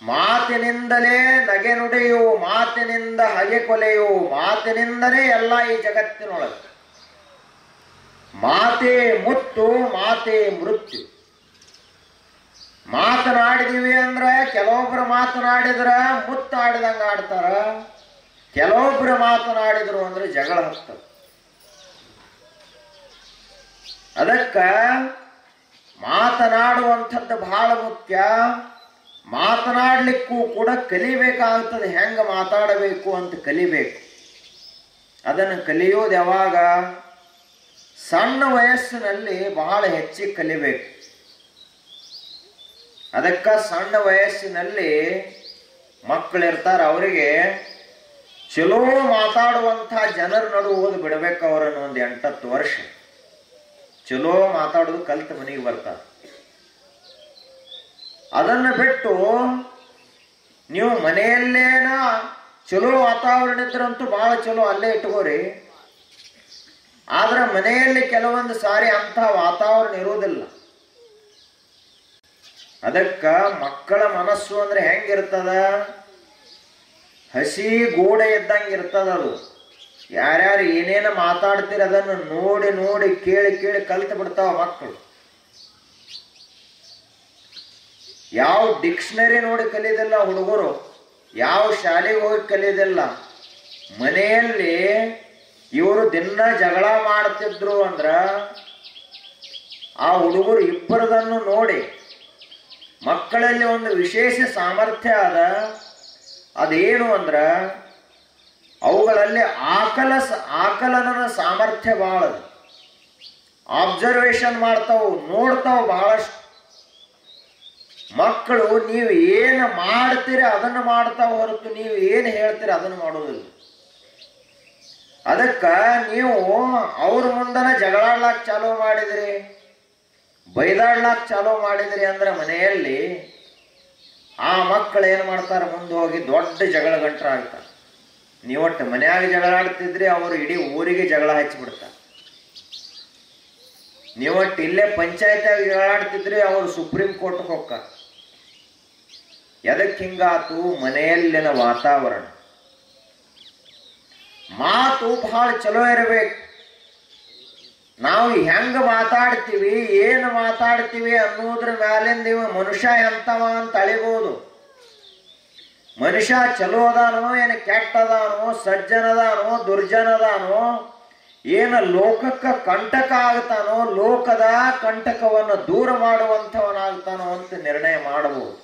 ಮಾತಿನಿಂದಲೇ ನಗೆ ನುಡಿಯು, ಮಾತಿನಿಂದ ಹಗೆ ಕೊಲೆಯು, ಮಾತಿನಿಂದಲೇ ಎಲ್ಲ ಈ ಜಗತ್ತಿನೊಳಗೆ. ಮಾತೇ ಮುತ್ತು, ಮಾತೇ ಮೃತ್ಯು. ಮಾತನಾಡಿದೀವಿ ಅಂದ್ರ ಕೆಲವೊಬ್ರು ಮಾತನಾಡಿದ್ರ ಮುತ್ತಾಡಿದಂಗ ಆಡ್ತಾರ, ಕೆಲವೊಬ್ರು ಮಾತನಾಡಿದ್ರು ಅಂದ್ರೆ ಜಗಳ ಹತ್ತಾರ. ಅದಕ್ಕ ಮಾತನಾಡುವಂಥದ್ದು ಬಹಳ ಮುಖ್ಯ. ಮಾತನಾಡ್ಲಿಕ್ಕೂ ಕೂಡ ಕಲಿಬೇಕಾಗ್ತದೆ. ಹೆಂಗ ಮಾತಾಡಬೇಕು ಅಂತ ಕಲಿಬೇಕು. ಅದನ್ನು ಕಲಿಯೋದು ಯಾವಾಗ? ಸಣ್ಣ ವಯಸ್ಸಿನಲ್ಲಿ ಬಹಳ ಹೆಚ್ಚಿಗೆ ಕಲಿಬೇಕು. ಅದಕ್ಕ ಸಣ್ಣ ವಯಸ್ಸಿನಲ್ಲಿ ಮಕ್ಕಳಿರ್ತಾರೆ, ಅವರಿಗೆ ಚಲೋ ಮಾತಾಡುವಂಥ ಜನರ ನಡು ಓದಿ ಬಿಡಬೇಕು. ಅವರನ್ನು ಒಂದು 8-10 ವರ್ಷ ಚಲೋ ಮಾತಾಡೋದು ಕಲ್ತು ಮನೆಗೆ ಬರ್ತಾರೆ. ಅದನ್ನು ಬಿಟ್ಟು ನೀವು ಮನೆಯಲ್ಲೇನ ಚಲೋ ವಾತಾವರಣ ಇದ್ರಂತೂ ಬಹಳ ಚಲೋ ಅಲ್ಲೇ ಇಟ್ಕೋರಿ. ಆದ್ರೆ ಮನೆಯಲ್ಲಿ ಕೆಲವೊಂದು ಸಾರಿ ಅಂಥ ವಾತಾವರಣ ಇರುವುದಿಲ್ಲ. ಅದಕ್ಕ ಮಕ್ಕಳ ಮನಸ್ಸು ಅಂದ್ರೆ ಹೆಂಗಿರ್ತದ? ಹಸಿ ಗೋಡೆ ಇದ್ದಂಗೆ ಇರ್ತದ. ಅದು ಯಾರ್ಯಾರು ಏನೇನ ಮಾತಾಡ್ತೀರ ಅದನ್ನು ನೋಡಿ ನೋಡಿ ಕೇಳಿ ಕೇಳಿ ಕಲ್ತು ಬಿಡ್ತಾವ ಮಕ್ಕಳು. ಯಾವ ಡಿಕ್ಷನರಿ ನೋಡಿ ಕಲಿಯೋದಿಲ್ಲ ಹುಡುಗರು, ಯಾವ ಶಾಲೆಗೆ ಹೋಗಿ ಕಲಿಯೋದಿಲ್ಲ. ಮನೆಯಲ್ಲಿ ಇವರು ದಿನ ಜಗಳ ಮಾಡ್ತಿದ್ರು ಅಂದ್ರ ಆ ಹುಡುಗರು ಇಬ್ಬರದನ್ನು ನೋಡಿ ಮಕ್ಕಳಲ್ಲಿ ಒಂದು ವಿಶೇಷ ಸಾಮರ್ಥ್ಯ ಅದ. ಅದೇನು ಅಂದ್ರ ಅವುಗಳಲ್ಲಿ ಆಕಲನದ ಸಾಮರ್ಥ್ಯ ಬಹಳ. ಆಬ್ಸರ್ವೇಷನ್ ಮಾಡ್ತಾವು, ನೋಡ್ತಾವು ಬಹಳಷ್ಟು. ಮಕ್ಕಳು ನೀವು ಏನು ಮಾಡ್ತೀರಿ ಅದನ್ನು ಮಾಡ್ತಾವ ಹೊರತು ನೀವು ಏನು ಹೇಳ್ತೀರಿ ಅದನ್ನು ಮಾಡೋದಿಲ್ಲ. ಅದಕ್ಕ ನೀವು ಅವ್ರ ಮುಂದನ ಜಗಳಾಡ್ಲಾಕ್ ಚಾಲೂ ಮಾಡಿದ್ರಿ, ಬೈದಾಡ್ಲಾಕ್ ಚಾಲೂ ಮಾಡಿದ್ರಿ ಅಂದ್ರೆ ಮನೆಯಲ್ಲಿ ಆ ಮಕ್ಕಳು ಏನು ಮಾಡ್ತಾರೆ? ಮುಂದೆ ಹೋಗಿ ದೊಡ್ಡ ಜಗಳ ಗಂಟ್ರ ಆಗ್ತಾರೆ. ನೀವಟ್ಟು ಮನ್ಯಾಗ ಜಗಳ ಆಡ್ತಿದ್ರಿ, ಅವರು ಇಡೀ ಊರಿಗೆ ಜಗಳ ಹಚ್ಚಿಬಿಡ್ತಾರೆ. ನೀವಟ್ಟು ಇಲ್ಲೇ ಪಂಚಾಯತ್ಯಾಗ ಜಗಳ ಆಡ್ತಿದ್ರಿ, ಅವರು ಸುಪ್ರೀಂ ಕೋರ್ಟ್ಗೆ ಹೋಗ್ತಾರೆ. ಎದಕ್ಕೆ ಹಿಂಗಾತು? ಮನೆಯಲ್ಲಿನ ವಾತಾವರಣ. ಮಾತು ಬಹಳ ಚಲೋ ಇರಬೇಕು. ನಾವು ಹೆಂಗ ಮಾತಾಡ್ತೀವಿ, ಏನು ಮಾತಾಡ್ತೀವಿ ಅನ್ನೋದ್ರ ಮ್ಯಾಲಿಂದ ಇವ ಮನುಷ್ಯ ಎಂತವ ಅಂತ ಅಳಿಬಹುದು. ಮನುಷ್ಯ ಚಲೋ ಅದಾನೋ, ಏನು ಕೆಟ್ಟದಾನೋ, ಸಜ್ಜನದಾನೋ, ದುರ್ಜನದಾನೋ, ಏನು ಲೋಕಕ್ಕೆ ಕಂಟಕ ಆಗ್ತಾನೋ, ಲೋಕದ ಕಂಟಕವನ್ನು ದೂರ ಮಾಡುವಂಥವನಾಗ್ತಾನೋ ಅಂತ ನಿರ್ಣಯ ಮಾಡಬಹುದು.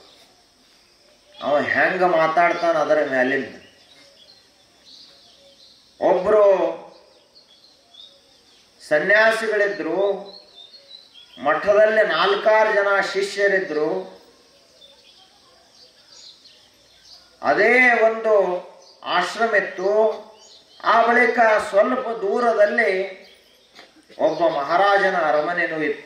ಅವ ಹೆಂಗ ಮಾತಾಡ್ತಾನ ಅದರ ಮ್ಯಾಲಿಂದ. ಒಬ್ರು ಸನ್ಯಾಸಿಗಳಿದ್ರು, ಮಠದಲ್ಲಿ 4-6 ಜನ ಶಿಷ್ಯರಿದ್ರು. ಅದೇ ಒಂದು ಆಶ್ರಮ ಇತ್ತು. ಆ ಬಳಿಕ ಸ್ವಲ್ಪ ದೂರದಲ್ಲಿ ಒಬ್ಬ ಮಹಾರಾಜನ ಅರಮನೆನೂ ಇತ್ತು.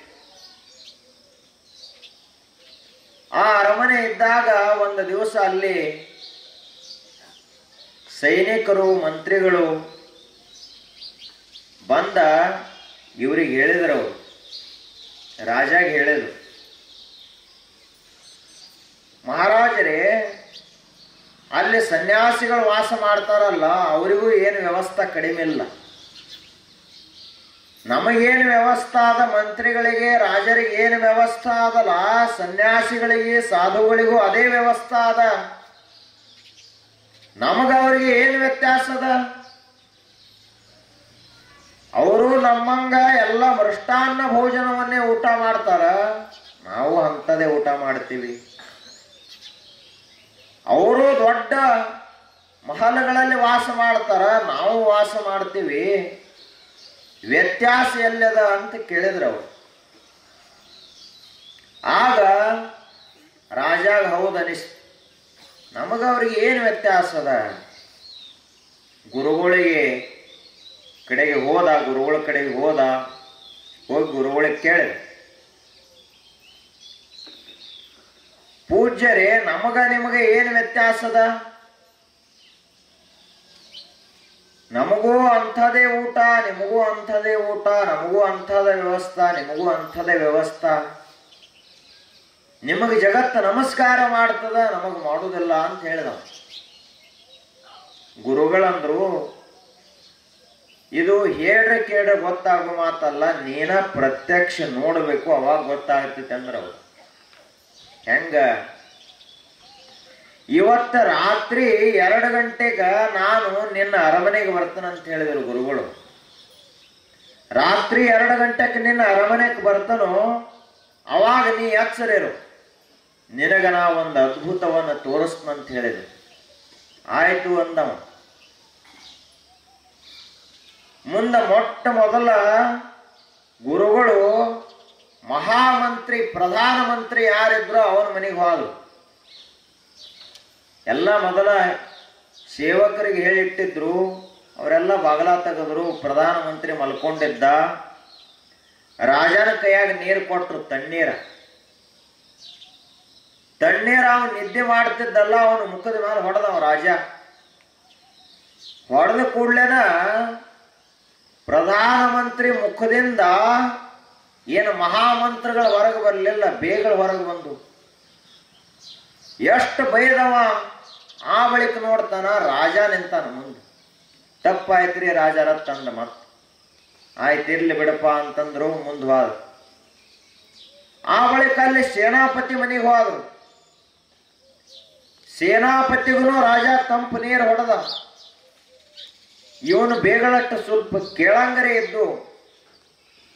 ಆ ಅರಮನೆ ಇದ್ದಾಗ ಒಂದು ದಿವಸ ಅಲ್ಲಿ ಸೈನಿಕರು, ಮಂತ್ರಿಗಳು ಬಂದ ಇವ್ರಿಗೆ ಹೇಳಿದ್ರು. ಅವರು ರಾಜಾಗ ಹೇಳಿದ್ರು, ಮಹಾರಾಜರೇ, ಅಲ್ಲಿ ಸನ್ಯಾಸಿಗಳು ವಾಸ ಮಾಡ್ತಾರಲ್ಲ, ಅವರಿಗೂ ಏನು ವ್ಯವಸ್ಥೆ ಕಡಿಮೆ ಇಲ್ಲ. ನಮಗೇನು ವ್ಯವಸ್ಥೆ ಆದ, ಮಂತ್ರಿಗಳಿಗೆ, ರಾಜರಿಗೆ ಏನು ವ್ಯವಸ್ಥೆ ಆದಲ್ಲ, ಸನ್ಯಾಸಿಗಳಿಗೆ, ಸಾಧುಗಳಿಗೂ ಅದೇ ವ್ಯವಸ್ಥೆ ಆದ. ನಮಗವ್ರಿಗೆ ಏನು ವ್ಯತ್ಯಾಸ ಅದ? ಅವರು ನಮ್ಮಂಗ ಎಲ್ಲ ಮೃಷ್ಟಾನ್ನ ಭೋಜನವನ್ನೇ ಊಟ ಮಾಡ್ತಾರ, ನಾವು ಅಂಥದೇ ಊಟ ಮಾಡ್ತೀವಿ. ಅವರು ದೊಡ್ಡ ಮಹಲ್ಗಳಲ್ಲಿ ವಾಸ ಮಾಡ್ತಾರ, ನಾವು ವಾಸ ಮಾಡ್ತೀವಿ. ವ್ಯತ್ಯಾಸ ಎಲ್ಲದ ಅಂತ ಕೇಳಿದ್ರು ಅವರು. ಆಗ ರಾಜಾಗ ಹೌದು ಅನಿಸ್ತು, ನಮಗವ್ರಿಗೆ ಏನು ವ್ಯತ್ಯಾಸ ಅದ? ಗುರುಗಳಿಗೆ ಕಡೆಗೆ ಹೋದ, ಗುರುಗಳ ಕಡೆಗೆ ಹೋದ. ಹೋಗಿ ಗುರುಗಳಿಗೆ ಕೇಳಿದ, ಪೂಜ್ಯರೇ, ನಮಗ ನಿಮಗೆ ಏನು ವ್ಯತ್ಯಾಸ ಅದ? ನಮಗೂ ಅಂಥದೇ ಊಟ, ನಿಮಗೂ ಅಂಥದೇ ಊಟ, ನಮಗೂ ಅಂಥದ ವ್ಯವಸ್ಥೆ, ನಿಮಗೂ ಅಂಥದೇ ವ್ಯವಸ್ಥೆ. ನಿಮಗೆ ಜಗತ್ತು ನಮಸ್ಕಾರ ಮಾಡ್ತದ, ನಮಗೆ ಮಾಡುವುದಿಲ್ಲ ಅಂತ ಹೇಳಿದ. ಗುರುಗಳಂದ್ರು, ಇದು ಹೇಳ್ರೆ ಕೇಳ್ರೆ ಗೊತ್ತಾಗೋ ಮಾತಲ್ಲ, ನೀನ ಪ್ರತ್ಯಕ್ಷ ನೋಡಬೇಕು, ಅವಾಗ ಗೊತ್ತಾಗ್ತೈತೆ ಅಂದ್ರವ್ರು. ಹೆಂಗ? ಇವತ್ತ ರಾತ್ರಿ 2 ಗಂಟೆಗ ನಾನು ನಿನ್ನ ಅರಮನೆಗೆ ಬರ್ತೇನಂತ ಹೇಳಿದರು ಗುರುಗಳು. ರಾತ್ರಿ 2 ಗಂಟೆಗೆ ನಿನ್ನ ಅರಮನೆಗೆ ಬರ್ತಾನೋ, ಅವಾಗ ನೀ ಎಚ್ಚರಿರು, ನಿನಗ ನಾ ಒಂದು ಅದ್ಭುತವನ್ನು ತೋರಿಸ್ತಂತ ಹೇಳಿದ್ರು. ಆಯ್ತು ಅಂದವ. ಮುಂದೆ ಮೊಟ್ಟ ಮೊದಲ ಗುರುಗಳು ಮಹಾಮಂತ್ರಿ, ಪ್ರಧಾನಮಂತ್ರಿ ಯಾರಿದ್ರು ಅವನ ಮನೆಗೆ ಹೋದ್ರು. ಎಲ್ಲ ಮೊದಲ ಸೇವಕರಿಗೆ ಹೇಳಿಟ್ಟಿದ್ರು, ಅವರೆಲ್ಲ ಬಾಗಲ ತೆಗೆದ್ರು. ಪ್ರಧಾನಮಂತ್ರಿ ಮಲ್ಕೊಂಡಿದ್ದ. ರಾಜನ ಕೈಯಾಗ ನೀರು ಕೊಟ್ರು, ತಣ್ಣೀರ. ಅವನು ನಿದ್ದೆ ಮಾಡ್ತಿದ್ದಲ್ಲ, ಅವನು ಮುಖದ ಮೇಲೆ ಹೊಡೆದವ ರಾಜ. ಹೊಡೆದ ಕೂಡ್ಲೇನ ಪ್ರಧಾನಮಂತ್ರಿ ಮುಖದಿಂದ ಏನು ಮಹಾಮಂತ್ರಗಳ ಹೊರಗೆ ಬರಲಿಲ್ಲ, ಬೇಗಳು ಹೊರಗೆ ಬಂದು. ಎಷ್ಟು ಬೈದವ. ಆ ಬಳಿಕ ನೋಡ್ತಾನ, ರಾಜ ನಿಂತಾನ ಮುಂದೆ. ತಪ್ಪಾಯ್ತ್ರಿ ರಾಜರ ತಂದ. ಮತ್ ಆಯ್ತಿರ್ಲಿ ಬಿಡಪ್ಪ ಅಂತಂದ್ರು. ಮುಂದೆ ಹೋದ. ಆ ಬಳಿಕ ಅಲ್ಲಿ ಸೇನಾಪತಿ ಮನೆಗೆ ಹೋದ್ರು. ಸೇನಾಪತಿಗೂ ರಾಜ ತಂಪು ನೀರು ಹೊಡೆದ. ಇವನು ಬೇಗಳಟ್ಟು ಸ್ವಲ್ಪ ಕೇಳಂಗರೆ ಇದ್ದು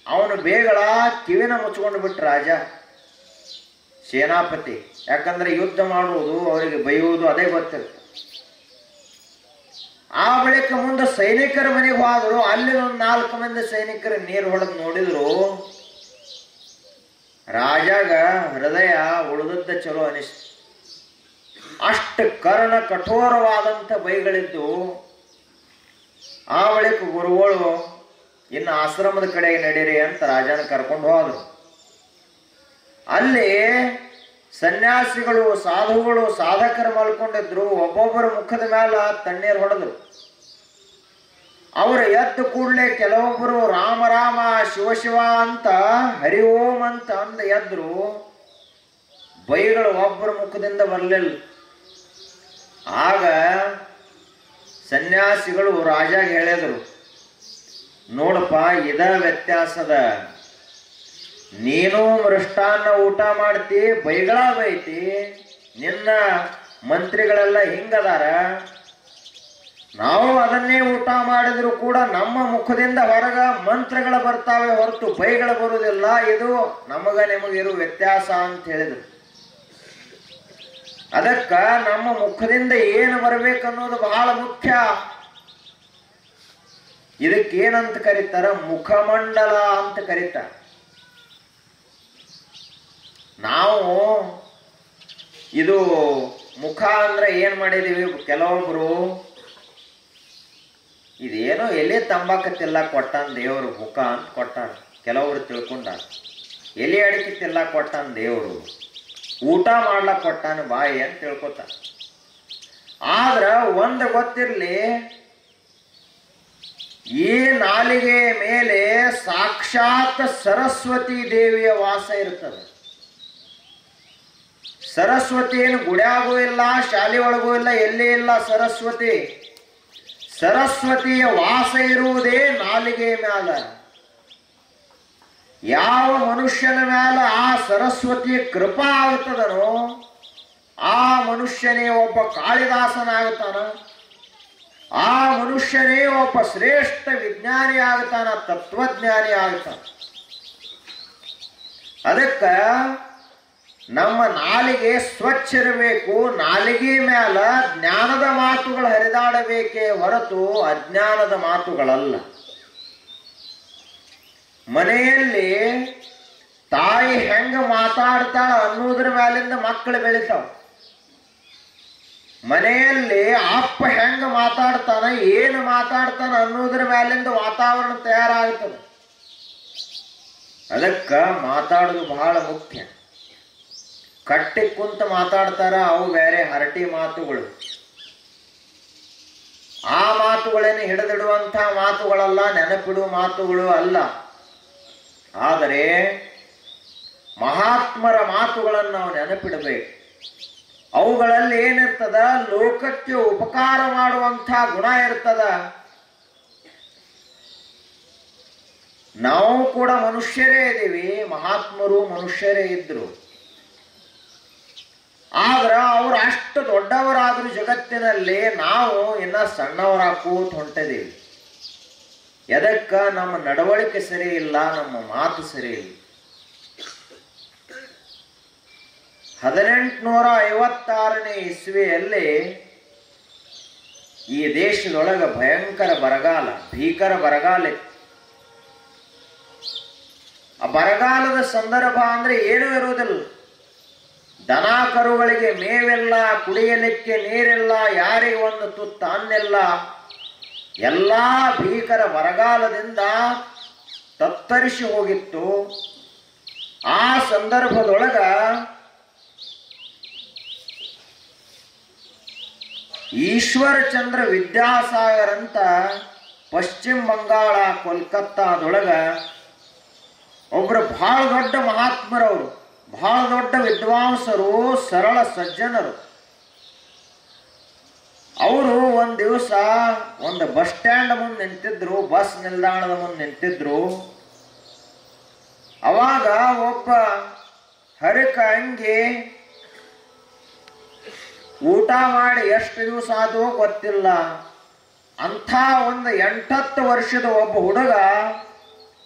ಅವನು ಬೇಗಳ ಕಿವಿನ ಮುಚ್ಕೊಂಡು ಬಿಟ್ಟ ರಾಜ, ಸೇನಾಪತಿ. ಯಾಕಂದ್ರೆ ಯುದ್ಧ ಮಾಡುವುದು, ಅವರಿಗೆ ಬೈಯುವುದು ಅದೇ ಗೊತ್ತಿರುತ್ತೆ. ಆ ಬಳಿಕ ಮುಂದೆ ಸೈನಿಕರ ಮನೆಗೆ ಹೋದ್ರು. ಅಲ್ಲಿ ಒಂದು 4 ಮಂದಿ ಸೈನಿಕರು ನೀರು ಹೊಡೆದು ನೋಡಿದ್ರು. ರಾಜಾಗ ಹೃದಯ ಉಳಿದದ್ದ ಚಲೋ ಅನಿಸ್ತು. ಅಷ್ಟು ಕರ್ಣ ಕಠೋರವಾದಂಥ ಬೈಗಳಿದ್ದು. ಆ ಬಳಿಕ ಗುರುಗಳು ಇನ್ನು ಆಶ್ರಮದ ಕಡೆಗೆ ನಡೀರಿ ಅಂತ ರಾಜನ ಕರ್ಕೊಂಡು ಹೋದ್ರು. ಅಲ್ಲಿ ಸನ್ಯಾಸಿಗಳು ಸಾಧುಗಳು ಸಾಧಕರು ಮಲ್ಕೊಂಡಿದ್ರು. ಒಬ್ಬೊಬ್ಬರ ಮುಖದ ಮೇಲೆ ತಣ್ಣೀರು ಹೊಡೆದ್ರು. ಅವರು ಎದ್ದು ಕೂಡಲೇ ಕೆಲವೊಬ್ಬರು ರಾಮ ರಾಮ ಶಿವ ಶಿವ ಅಂತ ಹರಿ ಓಂ ಅಂತ ಅಂದ ಎದ್ರು. ಬೈಗಳು ಒಬ್ಬರ ಮುಖದಿಂದ ಬರಲಿಲ್ಲ. ಆಗ ಸನ್ಯಾಸಿಗಳು ರಾಜಾಗ ಹೇಳಿದರು, ನೋಡಪ್ಪ, ಇದ ವ್ಯತ್ಯಾಸದ. ನೀನು ಮೃಷ್ಟಾನ್ನ ಊಟ ಮಾಡ್ತಿ, ಬೈಗಳ ಬೈತಿ. ನಿನ್ನ ಮಂತ್ರಿಗಳೆಲ್ಲ ಹಿಂಗದಾರ. ನಾವು ಅದನ್ನೇ ಊಟ ಮಾಡಿದ್ರು ಕೂಡ ನಮ್ಮ ಮುಖದಿಂದ ಹೊರಗ ಮಂತ್ರಗಳು ಬರ್ತಾವೆ ಹೊರತು ಬೈಗಳು ಬರುವುದಿಲ್ಲ. ಇದು ನಮಗ ನಿಮಗಿರೋ ವ್ಯತ್ಯಾಸ ಅಂತ ಹೇಳಿದ್ರು. ಅದಕ್ಕ ನಮ್ಮ ಮುಖದಿಂದ ಏನು ಬರಬೇಕನ್ನೋದು ಬಹಳ ಮುಖ್ಯ. ಇದಕ್ಕೇನಂತ ಕರೀತಾರ? ಮುಖಮಂಡಲ ಅಂತ ಕರೀತಾರ. ನಾವು ಇದು ಮುಖ ಅಂದ್ರೆ ಏನ್ ಮಾಡಿದೀವಿ? ಕೆಲವೊಬ್ರು ಇದೇನೋ ಎಲೆ ತಂಬಾಕ ತಿಲ್ಲಕ್ ಕೊಟ್ಟಾನ ದೇವರು ಮುಖ ಅಂತ ಕೊಟ್ಟಾರ. ಕೆಲವೊಬ್ರು ತಿಳ್ಕೊಂಡಾರ ಎಲೆ ಅಡಿಕೆ ತಿಲ್ಲಕ್ ಕೊಟ್ಟಾನ ದೇವರು, ಊಟ ಮಾಡ್ಲಕ್ ಕೊಟ್ಟಾನ ಬಾಯಿ ಅಂತ ತಿಳ್ಕೊತಾರ. ಆದ್ರ ಒಂದು ಗೊತ್ತಿರ್ಲಿ, ಈ ನಾಲಿಗೆ ಮೇಲೆ ಸಾಕ್ಷಾತ್ ಸರಸ್ವತಿ ದೇವಿಯ ವಾಸ ಇರ್ತದೆ. ಸರಸ್ವತಿ ಏನು ಗುಡ್ಯಾಗೂ ಇಲ್ಲ, ಶಾಲೆ ಒಳಗೂ ಇಲ್ಲ, ಎಲ್ಲಿ ಇಲ್ಲ ಸರಸ್ವತಿ. ಸರಸ್ವತಿಯ ವಾಸ ಇರುವುದೇ ನಾಲಿಗೆ ಮ್ಯಾಲ. ಯಾವ ಮನುಷ್ಯನ ಮ್ಯಾಲ ಆ ಸರಸ್ವತಿಯ ಕೃಪಾ ಆಗ್ತದನೋ ಆ ಮನುಷ್ಯನೇ ಒಬ್ಬ ಕಾಳಿದಾಸನಾಗ್ತಾನ. ಆ ಮನುಷ್ಯನೇ ಒಬ್ಬ ಶ್ರೇಷ್ಠ ವಿಜ್ಞಾನಿ ಆಗ್ತಾನ, ತತ್ವಜ್ಞಾನಿ ಆಗ್ತಾನ. ಅದಕ್ಕ ನಮ್ಮ ನಾಲಿಗೆ ಸ್ವಚ್ಛ ಇರಬೇಕು. ನಾಲಿಗೆ ಮ್ಯಾಲ ಜ್ಞಾನದ ಮಾತುಗಳು ಹರಿದಾಡಬೇಕೇ ಹೊರತು ಅಜ್ಞಾನದ ಮಾತುಗಳಲ್ಲ. ಮನೆಯಲ್ಲಿ ತಾಯಿ ಹೆಂಗ ಮಾತಾಡ್ತಾಳ ಅನ್ನೋದ್ರ ಮ್ಯಾಲಿಂದ ಮಕ್ಕಳು ಬೆಳಿತಾವ. ಮನೆಯಲ್ಲಿ ಅಪ್ಪ ಹೆಂಗ ಮಾತಾಡ್ತಾನ, ಏನು ಮಾತಾಡ್ತಾನ ಅನ್ನೋದ್ರ ಮ್ಯಾಲಿಂದ ವಾತಾವರಣ ತಯಾರಾಗ್ತದೆ. ಅದಕ್ಕ ಮಾತಾಡೋದು ಬಹಳ ಮುಖ್ಯ. ಕಟ್ಟಿ ಕುಂತ ಮಾತಾಡ್ತಾರ, ಅವು ಬೇರೆ ಹರಟಿ ಮಾತುಗಳು. ಆ ಮಾತುಗಳೇನು ಹಿಡಿದಿಡುವಂಥ ಮಾತುಗಳಲ್ಲ, ನೆನಪಿಡುವ ಮಾತುಗಳು ಅಲ್ಲ. ಆದರೆ ಮಹಾತ್ಮರ ಮಾತುಗಳನ್ನು ನಾವು ನೆನಪಿಡಬೇಕು. ಅವುಗಳಲ್ಲಿ ಏನಿರ್ತದ? ಲೋಕಕ್ಕೆ ಉಪಕಾರ ಮಾಡುವಂಥ ಗುಣ ಇರ್ತದ. ನಾವು ಕೂಡ ಮನುಷ್ಯರೇ ಇದ್ದೀವಿ, ಮಹಾತ್ಮರು ಮನುಷ್ಯರೇ ಇದ್ರು. ಆದ್ರ ಅವ್ರು ಅಷ್ಟು ದೊಡ್ಡವರಾದ್ರು ಜಗತ್ತಿನಲ್ಲಿ ನಾವು ಇನ್ನ ಸಣ್ಣವರಾಕೂತ್ ಹೊಂಟಿದೀವಿ. ಎದಕ್ಕ? ನಮ್ಮ ನಡವಳಿಕೆ ಸರಿ ಇಲ್ಲ, ನಮ್ಮ ಮಾತು ಸರಿ ಇಲ್ಲ. 1856ನೇ ಇಸ್ವಿಯಲ್ಲಿ ಈ ದೇಶದೊಳಗ ಭಯಂಕರ ಬರಗಾಲ, ಭೀಕರ ಬರಗಾಲ ಇತ್ತು. ಆ ಬರಗಾಲದ ಸಂದರ್ಭ ಅಂದ್ರೆ ಏನೂ ಇರುವುದಿಲ್ಲ. ದನ ಕರುಗಳಿಗೆ ಮೇವಿಲ್ಲ, ಕುಡಿಯಲಿಕ್ಕೆ ನೀರಿಲ್ಲ, ಯಾರಿಗೆ ಒಂದು ತುತ್ತು ಅನ್ನಿಲ್ಲ. ಎಲ್ಲ ಭೀಕರ ಬರಗಾಲದಿಂದ ತತ್ತರಿಸಿ ಹೋಗಿತ್ತು. ಆ ಸಂದರ್ಭದೊಳಗ ಈಶ್ವರಚಂದ್ರ ವಿದ್ಯಾಸಾಗರ್ ಅಂತ ಪಶ್ಚಿಮ ಬಂಗಾಳ ಕೋಲ್ಕತ್ತಾದೊಳಗ ಒಬ್ರು ಬಹಳ ದೊಡ್ಡ ಮಹಾತ್ಮರವರು, ಬಹಳ ದೊಡ್ಡ ವಿದ್ವಾಂಸರು, ಸರಳ ಸಜ್ಜನರು. ಅವರು ಒಂದು ದಿವಸ ಒಂದು ಬಸ್ ಸ್ಟ್ಯಾಂಡ್ ಮುಂದೆ ನಿಂತಿದ್ರು, ಬಸ್ ನಿಲ್ದಾಣದ ಮುಂದೆ ನಿಂತಿದ್ರು. ಅವಾಗ ಒಬ್ಬ ಹರಿಕ ಅಂಗಿ ಊಟ ಮಾಡಿ ಎಷ್ಟು ದಿವಸ ಆದವೋ ಗೊತ್ತಿಲ್ಲ, ಅಂಥ ಒಂದು 8-10 ವರ್ಷದ ಒಬ್ಬ ಹುಡುಗ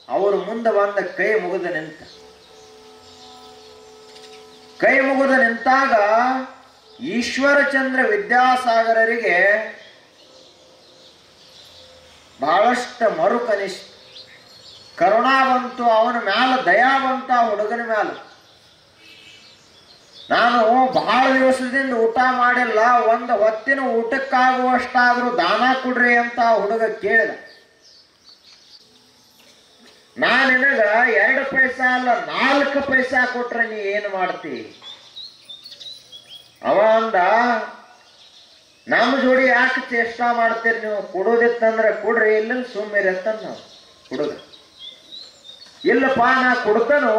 ಅವರು ಮುಂದೆ ಬಂದ ಕೈ ಮುಗಿದು ನಿಂತ. ಕೈ ಮುಗಿದು ನಿಂತಾಗ ಈಶ್ವರಚಂದ್ರ ವಿದ್ಯಾಸಾಗರರಿಗೆ ಬಹಳಷ್ಟು ಮರುಕನಿಸ್ತು, ಕರುಣಾ ಬಂತು, ಅವನ ಮ್ಯಾಲ ದಯಾ ಬಂತ. ಹುಡುಗನ ಮ್ಯಾಲ ನಾನು ಬಹಳ ದಿವಸದಿಂದ ಊಟ ಮಾಡಿಲ್ಲ, ಒಂದು ಹೊತ್ತಿನ ಊಟಕ್ಕಾಗುವಷ್ಟಾದ್ರೂ ದಾನ ಕೊಡ್ರಿ ಅಂತ ಹುಡುಗ ಕೇಳಿದ. ನಾನು ನಿನಗ 2 ಪೈಸಾ ಅಲ್ಲ 4 ಪೈಸಾ ಕೊಟ್ರೆ ನೀ ಏನು ಮಾಡ್ತಿ? ಅವ ಅಂದ, ನಮ್ಮ ಜೋಡಿ ಯಾಕೆ ಚೇಷ್ಟಾ ಮಾಡ್ತೀರಿ ನೀವು? ಕೊಡೋದಿತ್ತಂದ್ರೆ ಕೊಡ್ರಿ, ಇಲ್ಲ ಸುಮ್ಮಿರಿ ಅಂತಂದ. ನಾವು ಹುಡುಗ, ಇಲ್ಲಪ್ಪ ನಾ ಕೊಡ್ತಾನು,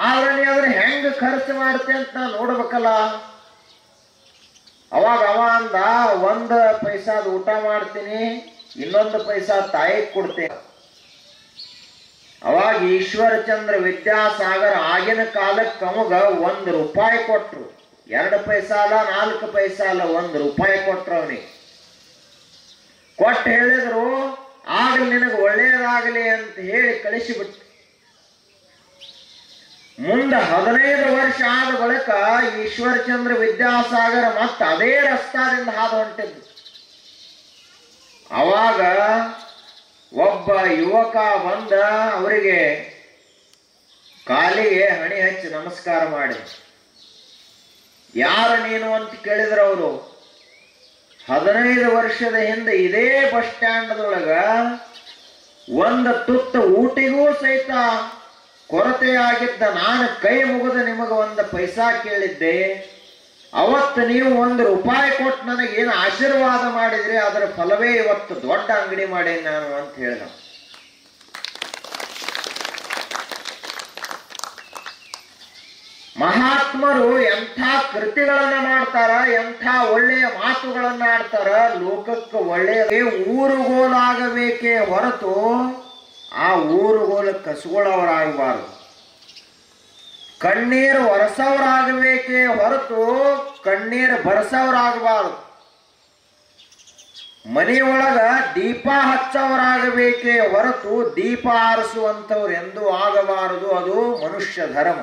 ಆದ್ರೆ ನೀ ಅದನ್ನ ಹೆಂಗ್ ಖರ್ಚು ಮಾಡ್ತೆ ಅಂತ ನಾ ನೋಡ್ಬೇಕಲ್ಲ. ಅವಾಗ ಅವ ಅಂದ, 1 ಪೈಸಾದ ಊಟ ಮಾಡ್ತೀನಿ, ಇನ್ನೊಂದು ಪೈಸಾ ತಾಯಿಗೆ ಕೊಡ್ತೇನೆ. ಅವಾಗ ಈಶ್ವರಚಂದ್ರ ವಿದ್ಯಾಸಾಗರ್ ಆಗಿನ ಕಾಲಕ್ಕೆ ಅವಾಗ 1 ರೂಪಾಯಿ ಕೊಟ್ರು. 2 ಪೈಸಾ ಅಲ್ಲ, 4 ಪೈಸಾ ಅಲ್ಲ, 1 ರೂಪಾಯಿ ಕೊಟ್ರು ಅವನಿಗೆ. ಕೊಟ್ಟು ಹೇಳಿದ್ರು, ಆಗಲಿ ನಿನಗೆ ಒಳ್ಳೇದಾಗಲಿ ಅಂತ ಹೇಳಿ ಕಳಿಸಿಬಿಟ್ಟು. ಮುಂದೆ 15 ವರ್ಷ ಆದ ಬಳಿಕ ಈಶ್ವರಚಂದ್ರ ವಿದ್ಯಾಸಾಗರ ಮತ್ತೆ ಅದೇ ರಸ್ತಾದಿಂದ ಹಾದು ಹೊಂಟಿದ್ದು. ಅವಾಗ ಒಬ್ಬ ಯುವಕ ಬಂದ ಅವರಿಗೆ ಕಾಲಿಗೆ ಹಣಿ ಹಚ್ಚಿ ನಮಸ್ಕಾರ ಮಾಡಿ, ಯಾರು ನೀನು ಅಂತ ಕೇಳಿದ್ರು. ಅವರು 15 ವರ್ಷದ ಹಿಂದೆ ಇದೇ ಬಸ್ ಸ್ಟ್ಯಾಂಡ್ದೊಳಗ 1 ತುತ್ತು ಊಟಿಗೂ ಸಹಿತ ಕೊರತೆಯಾಗಿದ್ದ ನಾನು ಕೈ ಮುಗಿದು ನಿಮಗೆ 1 ಪೈಸಾ ಕೇಳಿದ್ದೆ. ಅವತ್ತು ನೀವು 1 ರೂಪಾಯಿ ಕೊಟ್ಟು ನನಗೇನು ಆಶೀರ್ವಾದ ಮಾಡಿದ್ರಿ, ಅದರ ಫಲವೇ ಇವತ್ತು ದೊಡ್ಡ ಅಂಗಡಿ ಮಾಡೇನಿ ನಾನು ಅಂತ ಹೇಳಿದ. ಮಹಾತ್ಮರು ಎಂಥ ಕೃತಿಗಳನ್ನ ಮಾಡ್ತಾರ, ಎಂಥ ಒಳ್ಳೆಯ ಮಾತುಗಳನ್ನ ಆಡ್ತಾರ. ಲೋಕಕ್ಕೆ ಒಳ್ಳೆಯ ಊರುಗೋಲಾಗಬೇಕೇ ಹೊರತು ಆ ಊರುಗೋಲ ಕಸುಗಳವರಾಗಬಾರದು. ಕಣ್ಣೀರು ಒರೆಸವರಾಗಬೇಕೇ ಹೊರತು ಕಣ್ಣೀರು ಬರೆಸವರಾಗಬಾರದು. ಮನೆಯೊಳಗ ದೀಪ ಹಚ್ಚವರಾಗಬೇಕೇ ಹೊರತು ದೀಪ ಆರಿಸುವಂಥವ್ರು ಎಂದೂ ಆಗಬಾರದು. ಅದು ಮನುಷ್ಯ ಧರ್ಮ,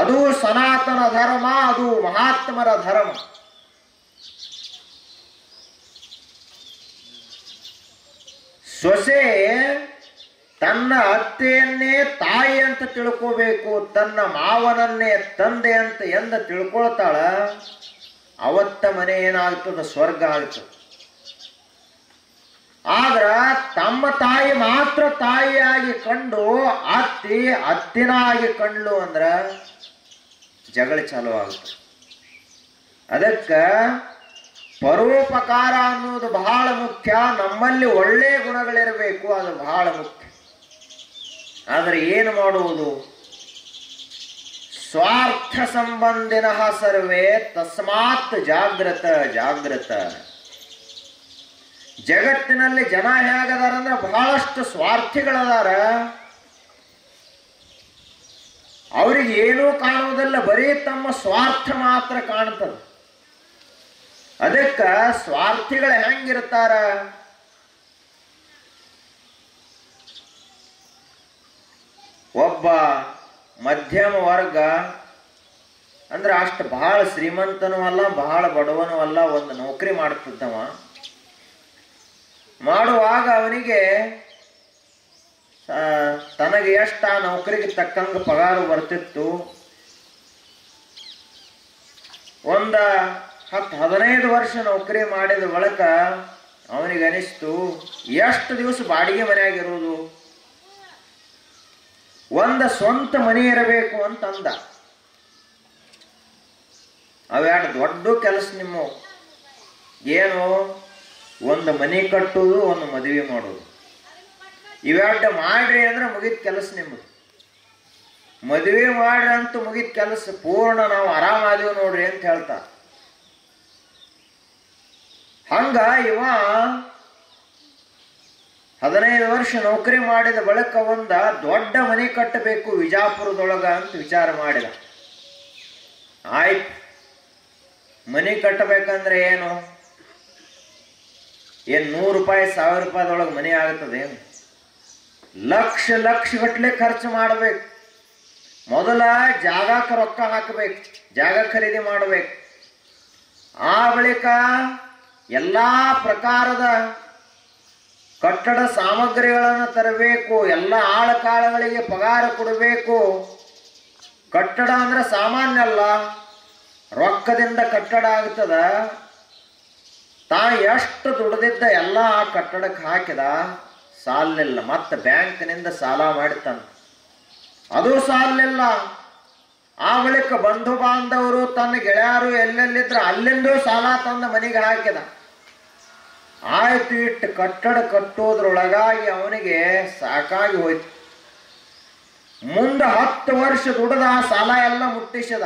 ಅದು ಸನಾತನ ಧರ್ಮ, ಅದು ಮಹಾತ್ಮರ ಧರ್ಮ. ಸೊಸೆ ತನ್ನ ಅತ್ತೆಯನ್ನೇ ತಾಯಿ ಅಂತ ತಿಳ್ಕೋಬೇಕು, ತನ್ನ ಮಾವನನ್ನೇ ತಂದೆ ಅಂತ ಎಂದ ತಿಳ್ಕೊಳ್ತಾಳ, ಅವತ್ತ ಮನೆ ಏನಾಗ್ತದ? ಸ್ವರ್ಗ ಆಗ್ತದೆ. ಆದ್ರ ತಮ್ಮ ತಾಯಿ ಮಾತ್ರ ತಾಯಿಯಾಗಿ ಕಂಡು ಅತ್ತಿನಾಗಿ ಕಂಡ್ಲು ಅಂದ್ರ ಜಗಳ ಚಾಲು ಆಗುತ್ತೆ. ಅದಕ್ಕ ಪರೋಪಕಾರ ಅನ್ನೋದು ಬಹಳ ಮುಖ್ಯ. ನಮ್ಮಲ್ಲಿ ಒಳ್ಳೆ ಗುಣಗಳಿರಬೇಕು, ಅದು ಬಹಳ ಮುಖ್ಯ. ಆದರೆ ಏನು ಮಾಡುವುದು? ಸ್ವಾರ್ಥ ಸಂಬಂಧಿನ ಸರ್ವೇ ತಸ್ಮಾತ್ ಜಾಗೃತ ಜಾಗೃತ. ಜಗತ್ತಿನಲ್ಲಿ ಜನ ಹೇಗದಾರಂದ್ರೆ ಬಹಳಷ್ಟು ಸ್ವಾರ್ಥಿಗಳದಾರ. ಅವ್ರಿಗೆ ಏನೂ ಕಾಣುವುದಿಲ್ಲ, ಬರೀ ತಮ್ಮ ಸ್ವಾರ್ಥ ಮಾತ್ರ ಕಾಣ್ತದ. ಅದಕ್ಕ ಸ್ವಾರ್ಥಿಗಳು ಹೆಂಗಿರ್ತಾರ? ಒಬ್ಬ ಮಧ್ಯಮ ವರ್ಗ ಅಂದ್ರೆ ಅಷ್ಟು ಬಹಳ ಶ್ರೀಮಂತನೂ ಅಲ್ಲ, ಬಹಳ ಬಡವನೂ ಅಲ್ಲ, ಒಂದು ನೌಕರಿ ಮಾಡ್ತಿದ್ದವ. ಮಾಡುವಾಗ ಅವನಿಗೆ ತನಗೆ ಎಷ್ಟು ಆ ನೌಕರಿಗೆ ತಕ್ಕಂಗ ಪಗಾರ ಬರ್ತಿತ್ತು. ಒಂದ 10-15 ವರ್ಷ ನೌಕರಿ ಮಾಡಿದ ಬಳಿಕ ಅವನಿಗೆ ಅನಿಸ್ತು, ಎಷ್ಟು ದಿವಸ ಬಾಡಿಗೆ ಮನೆಯಾಗಿರುವುದು, ಒಂದು ಸ್ವಂತ ಮನೆ ಇರಬೇಕು ಅಂತಂದ. ಅವೆರಡು ದೊಡ್ಡ ಕೆಲಸ ನಿಮ್ಮ. ಏನು? ಒಂದು ಮನೆ ಕಟ್ಟುವುದು, ಒಂದು ಮದುವೆ ಮಾಡೋದು. ಇವೆರಡು ಮಾಡ್ರಿ ಅಂದ್ರೆ ಮುಗಿದ ಕೆಲಸ ನಿಮ್ಮದು. ಮದುವೆ ಮಾಡ್ರಿ ಅಂತೂ ಮುಗಿದ ಕೆಲಸ, ಪೂರ್ಣ ನಾವು ಆರಾಮಾದೀವಿ ನೋಡ್ರಿ ಅಂತ ಹೇಳ್ತಾ. ಹಂಗ ಇವ 15 ವರ್ಷ ನೌಕರಿ ಮಾಡಿದ ಬಳಿಕ ಒಂದ ದೊಡ್ಡ ಮನೆ ಕಟ್ಟಬೇಕು ವಿಜಾಪುರದೊಳಗ ಅಂತ ವಿಚಾರ ಮಾಡಿದ. ಆಯ್ತು, ಮನೆ ಕಟ್ಟಬೇಕಂದ್ರೆ ಏನು? 100 ರೂಪಾಯಿ 1000 ರೂಪಾಯಿದೊಳಗೆ ಮನೆ ಆಗುತ್ತದೆ? ಲಕ್ಷ ಗಟ್ಟಲೆ ಖರ್ಚು ಮಾಡಬೇಕು. ಮೊದಲ ಜಾಗಕ್ಕೆ ರೊಕ್ಕ ಹಾಕಬೇಕು, ಜಾಗ ಖರೀದಿ ಮಾಡಬೇಕು. ಆ ಬಳಿಕ ಎಲ್ಲಾ ಪ್ರಕಾರದ ಕಟ್ಟಡ ಸಾಮಗ್ರಿಗಳನ್ನು ತರಬೇಕು, ಎಲ್ಲ ಆಳಕಾಳಗಳಿಗೆ ಪಗಾರ ಕೊಡಬೇಕು. ಕಟ್ಟಡ ಅಂದ್ರೆ ಸಾಮಾನ್ಯ ಅಲ್ಲ, ರೊಕ್ಕದಿಂದ ಕಟ್ಟಡ ಆಗ್ತದ. ತಾ ಎಷ್ಟು ದುಡ್ದಿದ್ದ ಎಲ್ಲ ಆ ಕಟ್ಟಡಕ್ಕೆ ಹಾಕಿದ, ಸಾಲಿಲ್ಲ. ಮತ್ತೆ ಬ್ಯಾಂಕ್ನಿಂದ ಸಾಲ ಮಾಡಿತಾನ, ಅದು ಸಾಲಿಲ್ಲ. ಆ ಬಳಿಕ ಬಂಧು ಬಾಂಧವರು ತನ್ನ ಗೆಳೆಯರು ಎಲ್ಲೆಲ್ಲಿದ್ರು ಅಲ್ಲಿಂದೂ ಸಾಲ ತಂದ ಮನೆಗೆ ಹಾಕಿದ. ಆಯ್ತು, ಇಟ್ಟು ಕಟ್ಟಡ ಕಟ್ಟೋದ್ರೊಳಗಾಗಿ ಅವನಿಗೆ ಸಾಕಾಗಿ ಹೋಯ್ತು. ಮುಂದೆ 10 ವರ್ಷ ದುಡ್ದ ಆ ಸಾಲ ಎಲ್ಲ ಮುಟ್ಟಿಸಿದ.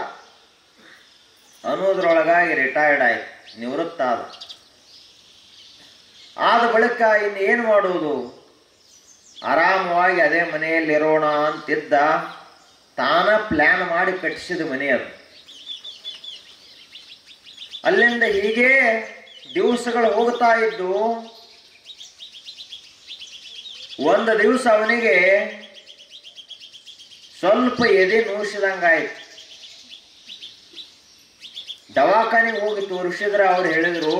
ಅನ್ನೋದ್ರೊಳಗಾಗಿ ರಿಟೈರ್ಡ್ ಆಯ್ತು, ನಿವೃತ್ತ ಆದ ಬಳಿಕ ಇನ್ನೇನು ಮಾಡುವುದು, ಆರಾಮವಾಗಿ ಅದೇ ಮನೆಯಲ್ಲಿರೋಣ ಅಂತಿದ್ದ. ತಾನ ಪ್ಲಾನ್ ಮಾಡಿ ಕಟ್ಟಿಸಿದ ಮನೆ ಅದು. ಅಲ್ಲಿಂದ ಹೀಗೆ ದಿವಸಗಳು ಹೋಗ್ತಾ ಇದ್ದು, ಒಂದು ದಿವಸ ಅವನಿಗೆ ಸ್ವಲ್ಪ ಎದೆ ನೋಯಿಸಿದಂಗಾಯ್ತು. ದವಾಖಾನೆಗೆ ಹೋಗಿ ತೋರಿಸಿದ್ರೆ ಅವ್ರು ಹೇಳಿದ್ರು,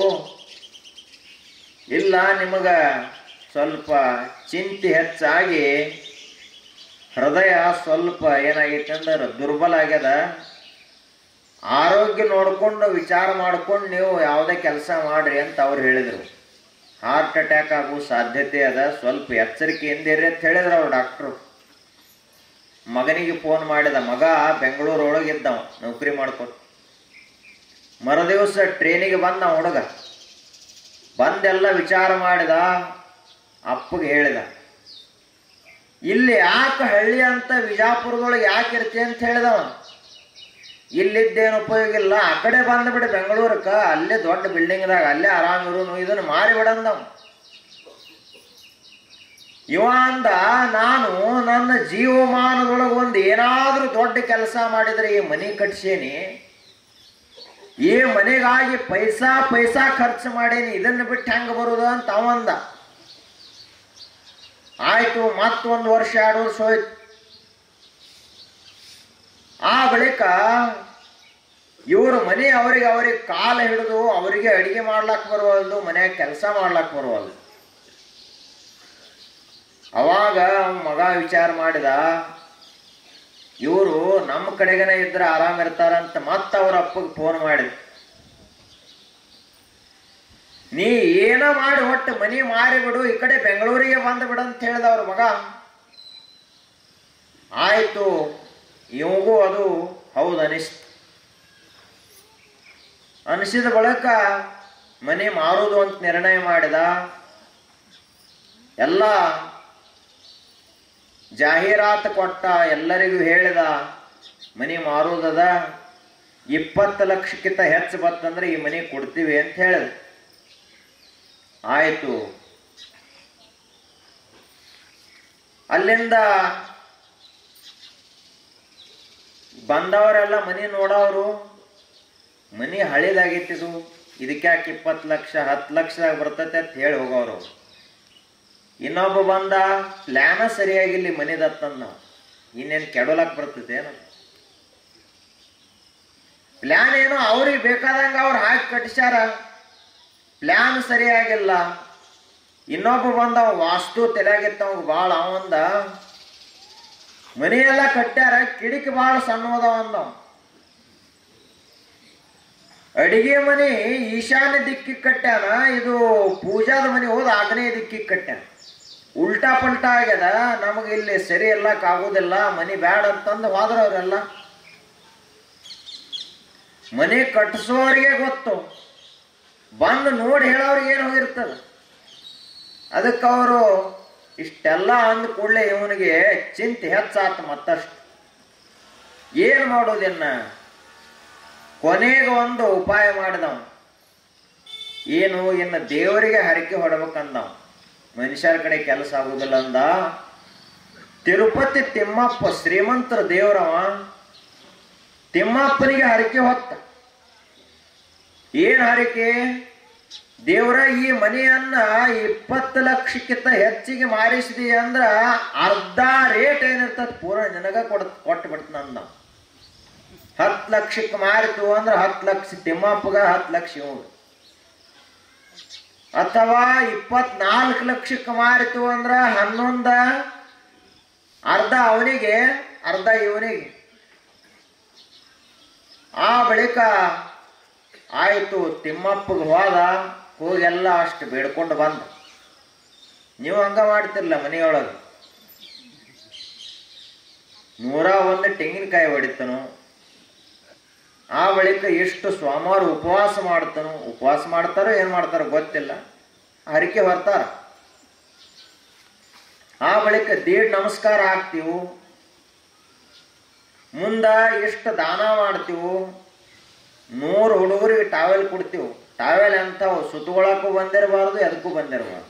ಇಲ್ಲ, ನಿಮಗ ಸ್ವಲ್ಪ ಚಿಂತೆ ಹೆಚ್ಚಾಗಿ ಹೃದಯ ಸ್ವಲ್ಪ ಏನಾಗೈತೆ ಅಂದ್ರೆ ದುರ್ಬಲ ಆಗ್ಯದ. ಆರೋಗ್ಯ ನೋಡ್ಕೊಂಡು ವಿಚಾರ ಮಾಡ್ಕೊಂಡು ನೀವು ಯಾವುದೇ ಕೆಲಸ ಮಾಡ್ರಿ ಅಂತ ಅವ್ರು ಹೇಳಿದರು. ಹಾರ್ಟ್ ಅಟ್ಯಾಕ್ ಆಗೋ ಸಾಧ್ಯತೆ ಅದ, ಸ್ವಲ್ಪ ಎಚ್ಚರಿಕೆಯಿಂದ ಇರ್ರಿ ಅಂತ ಹೇಳಿದ್ರು ಅವ್ರು ಡಾಕ್ಟ್ರು. ಮಗನಿಗೆ ಫೋನ್ ಮಾಡಿದ. ಮಗ ಬೆಂಗಳೂರೊಳಗಿದ್ದವ, ನೌಕರಿ ಮಾಡ್ಕೊಂಡು. ಮರುದಿವಸ ಟ್ರೈನಿಗೆ ಬಂದ ಹುಡುಗ. ಬಂದೆಲ್ಲ ವಿಚಾರ ಮಾಡಿದ. ಅಪ್ಪಗೆ ಹೇಳಿದ, ಇಲ್ಲಿ ಯಾಕೆ ಹಳ್ಳಿ ಅಂತ ವಿಜಾಪುರದೊಳಗೆ ಯಾಕೆ ಇರ್ತಿ ಅಂತ ಹೇಳಿದವ. ಇಲ್ಲಿದ್ದೇನು ಉಪಯೋಗ ಇಲ್ಲ, ಆ ಕಡೆ ಬಂದ್ಬಿಡಿ ಬೆಂಗಳೂರಕ್ಕ, ಅಲ್ಲೇ ದೊಡ್ಡ ಬಿಲ್ಡಿಂಗ್ದಾಗ ಅಲ್ಲೇ ಆರಾಮಿರು, ಇದನ್ನು ಮಾರಿ ಬಿಡಂದವ. ಇವ ಅಂದ, ನಾನು ನನ್ನ ಜೀವಮಾನದೊಳಗೆ ಒಂದು ಏನಾದರೂ ದೊಡ್ಡ ಕೆಲಸ ಮಾಡಿದರೆ ಈ ಮನೆ ಕಟ್ಸೇನಿ, ಈ ಮನೆಗಾಗಿ ಪೈಸಾ ಖರ್ಚು ಮಾಡೇನಿ, ಇದನ್ನು ಬಿಟ್ಟು ಹೆಂಗೆ ಬರುದು ಅಂತ ಅವಂದ. ಆಯ್ತು, ಮತ್ತೊಂದು ವರ್ಷ 2 ವರ್ಷ ಹೋಯ್ತು. ಆ ಬಳಿಕ ಇವ್ರ ಮನೆ ಅವ್ರಿಗೆ ಕಾಲ ಹಿಡಿದು ಅವರಿಗೆ ಅಡಿಗೆ ಮಾಡ್ಲಾಕ್ ಬರುವಲ್ದು, ಮನ್ಯಾಗ ಕೆಲಸ ಮಾಡ್ಲಾಕ್ ಬರುವಲ್ದು. ಅವಾಗ ಮಗ ವಿಚಾರ ಮಾಡಿದ, ಇವರು ನಮ್ಮ ಕಡೆಗನ ಇದ್ರೆ ಆರಾಮ ಇರ್ತಾರಂತ ಮತ್ತ ಅವ್ರ ಅಪ್ಪಗೆ ಫೋನ್ ಮಾಡಿದ. ನೀ ಏನೋ ಮಾಡಿ ಒಟ್ಟು ಮನಿ ಮಾರಿಬಿಡು, ಈ ಕಡೆ ಬೆಂಗಳೂರಿಗೆ ಬಂದು ಬಿಡು ಅಂತ ಹೇಳಿದವ್ರ ಮಗ. ಆಯ್ತು, ಇವಂಗೂ ಅದು ಹೌದು ಅನಿಸಿದ ಬಳಿಕ ಮನೆ ಮಾರುವುದು ಅಂತ ನಿರ್ಣಯ ಮಾಡಿದ. ಎಲ್ಲ ಜಾಹೀರಾತು ಕೊಟ್ಟ, ಎಲ್ಲರಿಗೂ ಹೇಳಿದ, ಮನೆ ಮಾರುವುದದ, 20 ಲಕ್ಷಕ್ಕಿಂತ ಹೆಚ್ಚು ಬತ್ತಂದ್ರೆ ಈ ಮನೆ ಕೊಡ್ತೀವಿ ಅಂತ ಹೇಳಿದ. ಆಯ್ತು, ಅಲ್ಲಿಂದ ಬಂದವರೆಲ್ಲ ಮನೆ ನೋಡೋರು, ಮನೆ ಹಳೇದಾಗಿತ್ತಿದು, ಇದಕ್ಕೆ ಯಾಕೆ 20 ಲಕ್ಷ 10 ಲಕ್ಷದಾಗ ಬರ್ತೈತೆ ಅಂತ ಹೇಳಿ ಹೋಗೋರು. ಇನ್ನೊಬ್ಬ ಬಂದ, ಪ್ಲಾನ ಸರಿಯಾಗಿಲ್ಲಿ ಮನೆದತ್ತಂದ, ಇನ್ನೇನು ಕೆಡೋಲಕ್ಕೆ ಬರ್ತೈತೆ ಏನು ಪ್ಲಾನ್, ಏನೋ ಅವ್ರಿಗೆ ಬೇಕಾದಂಗ ಅವ್ರು ಹಾಕಿ ಕಟ್ಟಿಸ್ಯಾರ, ಪ್ಲಾನ್ ಸರಿಯಾಗಿಲ್ಲ. ಇನ್ನೊಬ್ಬ ಬಂದ, ವಾಸ್ತು ತಲೆಯಾಗಿತ್ತವ ಭಾಳ. ಅವಂದ, ಮನೆಯೆಲ್ಲ ಕಟ್ಟ್ಯಾರ, ಕಿಡಿಕಿ ಭಾಳ ಸಣ್ಣದವ ಅಂದವ. ಅಡಿಗೆ ಮನೆ ಈಶಾನ್ಯ ದಿಕ್ಕಿಗೆ ಕಟ್ಟ್ಯಾನ, ಇದು ಪೂಜಾದ ಮನೆ ಹೋದ ಆಗ್ನೇಯ ದಿಕ್ಕಿಗೆ ಕಟ್ಟ್ಯಾನ. ಉಲ್ಟಾ ಪಲ್ಟಾ ಆಗ್ಯದ, ನಮಗೆ ಇಲ್ಲಿ ಸರಿ ಎಲ್ಲಕ್ಕಾಗೋದಿಲ್ಲ, ಮನೆ ಬ್ಯಾಡ ಅಂತಂದು ಹೋದ್ರ ಅವರೆಲ್ಲ. ಮನೆ ಕಟ್ಟಿಸೋರಿಗೆ ಗೊತ್ತು, ಬಂದು ನೋಡಿ ಹೇಳೋರಿಗೆ ಏನು ಹೋಗಿರ್ತದ. ಅದಕ್ಕೆ ಅವರು ಇಷ್ಟೆಲ್ಲ ಅಂದ ಕೂಡಲೇ ಇವನಿಗೆ ಚಿಂತೆ ಹೆಚ್ಚಾತ ಮತ್ತಷ್ಟು. ಏನು ಮಾಡೋದಿನ್ನ, ಕೊನೆಗೆ ಒಂದು ಉಪಾಯ ಮಾಡಿದವ. ಏನು, ಇನ್ನು ದೇವರಿಗೆ ಹರಕೆ ಹೊಡಬೇಕಂದವ. ಮನುಷ್ಯರ ಕಡೆ ಕೆಲಸ ಆಗುದಿಲ್ಲ ಅಂದ. ತಿರುಪತಿ ತಿಮ್ಮಪ್ಪ ಶ್ರೀಮಂತರ ದೇವರವ, ತಿಮ್ಮಪ್ಪನಿಗೆ ಹರಕೆ ಹೊತ್ತ. ಏನ್ ಹರಕೆ, ದೇವರ ಈ ಮನೆಯನ್ನ 20 ಲಕ್ಷಕ್ಕಿಂತ ಹೆಚ್ಚಿಗೆ ಮಾರಿಸಿದಿ ಅಂದ್ರ ಅರ್ಧ ರೇಟ್ ಏನಿರ್ತದ ಪೂರ ನಿನಗ ಕೊಟ್ಟು ಬಿಡ್ತಂದ. 10 ಲಕ್ಷಕ್ಕೆ ಮಾರಿತು ಅಂದ್ರೆ 10 ಲಕ್ಷ ತಿಮ್ಮಪ್ಪಗ, 10 ಲಕ್ಷ ಇವಾಗ. ಅಥವಾ 24 ಲಕ್ಷಕ್ಕೆ ಮಾರಿತು ಅಂದ್ರ 11, ಅರ್ಧ ಅವನಿಗೆ ಅರ್ಧ ಇವನಿಗೆ. ಆ ಬಳಿಕ ಆಯ್ತು, ತಿಮ್ಮಪ್ಪಗೆ ಹೋಗೆಲ್ಲ ಅಷ್ಟು ಬೇಡ್ಕೊಂಡು ಬಂದ. ನೀವು ಹಂಗ ಮಾಡ್ತಿರ್ಲ, ಮನೆಯೊಳಗೆ 101 ತೆಂಗಿನಕಾಯಿ ಹೊಡಿತನು, ಆ ಬಳಿಕ ಎಷ್ಟು ಸೋಮವಾರ ಉಪವಾಸ ಮಾಡ್ತಾನೋ, ಉಪವಾಸ ಮಾಡ್ತಾರೋ ಏನು ಮಾಡ್ತಾರೋ ಗೊತ್ತಿಲ್ಲ, ಹರಿಕೆ ಹೊರ್ತಾರ. ಆ ಬಳಿಕ ದೇಡ್ ನಮಸ್ಕಾರ ಹಾಕ್ತೀವು, ಮುಂದ ಎಷ್ಟು ದಾನ ಮಾಡ್ತೀವು, 100 ಹುಡುಗರಿಗೆ ಟಾವೆಲ್ ಕೊಡ್ತೀವಿ. ಟಾವೆಲ್ ಅಂತಾವು ಸುತ್ತಗೊಳಕ್ಕೂ ಬಂದಿರಬಾರ್ದು, ಎದಕ್ಕೂ ಬಂದಿರಬಾರ್ದು.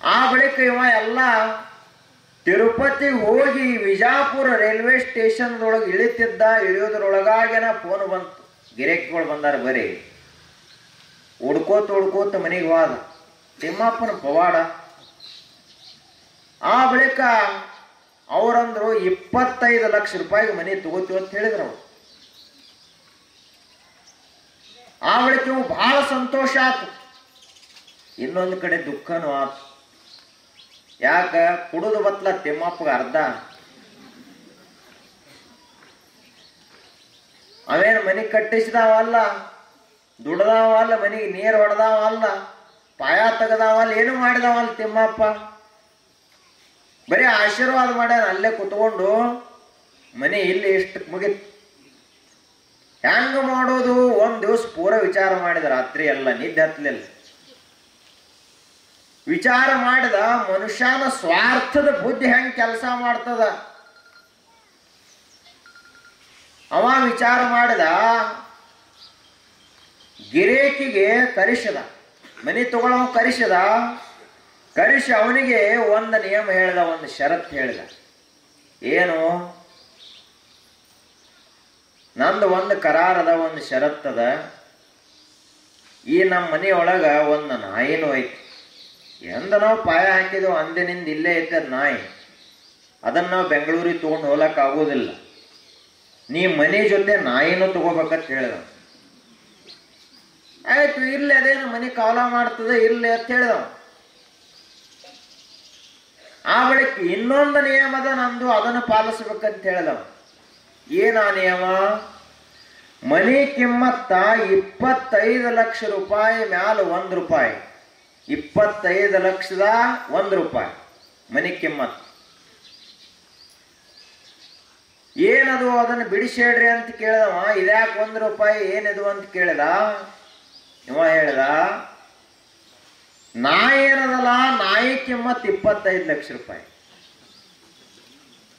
ಆ ಬಳಿಕ ಇವ ಎಲ್ಲ ತಿರುಪತಿಗೆ ಹೋಗಿ ವಿಜಾಪುರ ರೈಲ್ವೆ ಸ್ಟೇಷನ್ದೊಳಗೆ ಇಳಿತಿದ್ದ. ಇಳಿಯೋದ್ರೊಳಗಾಗೇನ ಫೋನ್ ಬಂತು, ಗಿರಾಕಿಗಳು ಬಂದಾರ ಬರೀ. ಹುಡ್ಕೋತ ಮನೆಗೆ ಹೋದ ತಿಮ್ಮಪ್ಪನ ಪವಾಡ. ಆ ಬಳಿಕ ಅವರಂದ್ರು 25 ಲಕ್ಷ ರೂಪಾಯಿಗೆ ಮನೆ ತಗೋತೀವಿ ಅಂತ ಹೇಳಿದ್ರು ಅವ್ರು. ಆ ಬಳಿಕ ಇವು ಬಹಳ ಸಂತೋಷ ಆತು. ಇನ್ನೊಂದು ಕಡೆ ದುಃಖನೂ ಆತು. ಯಾಕ ಕುಡಿದು ಬತ್ಲ ತಿಮ್ಮಪ್ಪಗ ಅರ್ಧ. ಅವೇನು ಮನೆ ಕಟ್ಟಿಸಿದಾವಲ್ಲ, ದುಡ್ದಾವಲ್ಲ, ಮನೆಗೆ ನೀರು ಹೊಡೆದಾವಲ್ಲ, ಪಾಯ ತೆಗದಾವಲ್ಲ, ಏನು ಮಾಡಿದಾವಲ್ಲ ತಿಮ್ಮಪ್ಪ. ಬರೀ ಆಶೀರ್ವಾದ ಮಾಡ್ಯಾನ. ಅಲ್ಲೇ ಕುತ್ಕೊಂಡು ಮನೆ ಇಲ್ಲಿ ಇಷ್ಟಕ್ಕೆ ಮುಗಿತು. ಹೆಂಗ ಮಾಡೋದು? ಒಂದ್ ದಿವಸ ಪೂರ ವಿಚಾರ ಮಾಡಿದ, ರಾತ್ರಿ ಎಲ್ಲ ನಿದ್ದೆ ಹತ್ತಲಿಲ್ಲ. ವಿಚಾರ ಮಾಡಿದ, ಮನುಷ್ಯನ ಸ್ವಾರ್ಥದ ಬುದ್ಧಿ ಹೆಂಗ್ ಕೆಲಸ ಮಾಡ್ತದ. ಅವ ವಿಚಾರ ಮಾಡಿದ, ಗಿರೇಕಿಗೆ ಕರೆಸಿದ, ಮನೆ ತಗೊಳ್ಳವ ಕರೆಸಿದ. ಕರೆಸಿ ಅವನಿಗೆ ಒಂದು ನಿಯಮ ಹೇಳಿದ, ಒಂದು ಷರತ್ತು ಹೇಳಿದ. ಏನು? ನಂದು ಒಂದು ಕರಾರದ, ಒಂದು ಷರತ್ತದ. ಈ ನಮ್ಮ ಮನೆಯೊಳಗ ಒಂದು ನಾಯಿನೂ ಐತಿ. ಎಂದ ನಾವು ಪಾಯ ಹಾಕಿದೆವು ಅಂದಿನಿಂದ ಇಲ್ಲೇ ಐತೆ ನಾಯಿ. ಅದನ್ನ ನಾವು ಬೆಂಗಳೂರಿಗೆ ತಗೊಂಡು ಹೋಗ್ಲಕ್ಕ ಆಗೋದಿಲ್ಲ. ನೀ ಮನೆ ಜೊತೆ ನಾಯಿನೂ ತಗೋಬೇಕಂತ ಹೇಳಿದ. ಆಯ್ತು, ಇರ್ಲಿ, ಅದೇನು ಮನೆ ಕಾಲ ಮಾಡ್ತದೆ, ಇರ್ಲಿ ಅಂತ ಹೇಳಿದವ. ಆ ಬಳಿಕ ಇನ್ನೊಂದು ನಿಯಮದ ನಂದು, ಅದನ್ನು ಪಾಲಿಸ್ಬೇಕಂತ ಹೇಳಿದವ. ಏನ ನಿಯಮ? ಮನೆ ಕಿಮ್ಮತ್ತ 25 ಲಕ್ಷ ರೂಪಾಯಿ ಮ್ಯಾಲ 1 ರೂಪಾಯಿ. 25 ಲಕ್ಷದ 1 ರೂಪಾಯಿ ಮನೆ ಕಿಮ್ಮತ್. ಏನದು? ಅದನ್ನು ಬಿಡಿಸೇಡ್ರಿ ಅಂತ ಕೇಳಿದವ. ಇದ್ಯಾಕೆ 1 ರೂಪಾಯಿ, ಏನಿದು ಅಂತ ಕೇಳಿದ. ಇವ ಹೇಳಿದ, ನಾಯಿ ಏನದಲ್ಲ, ನಾಯಿ ಕಿಮ್ಮತ್ 25 ಲಕ್ಷ ರೂಪಾಯಿ,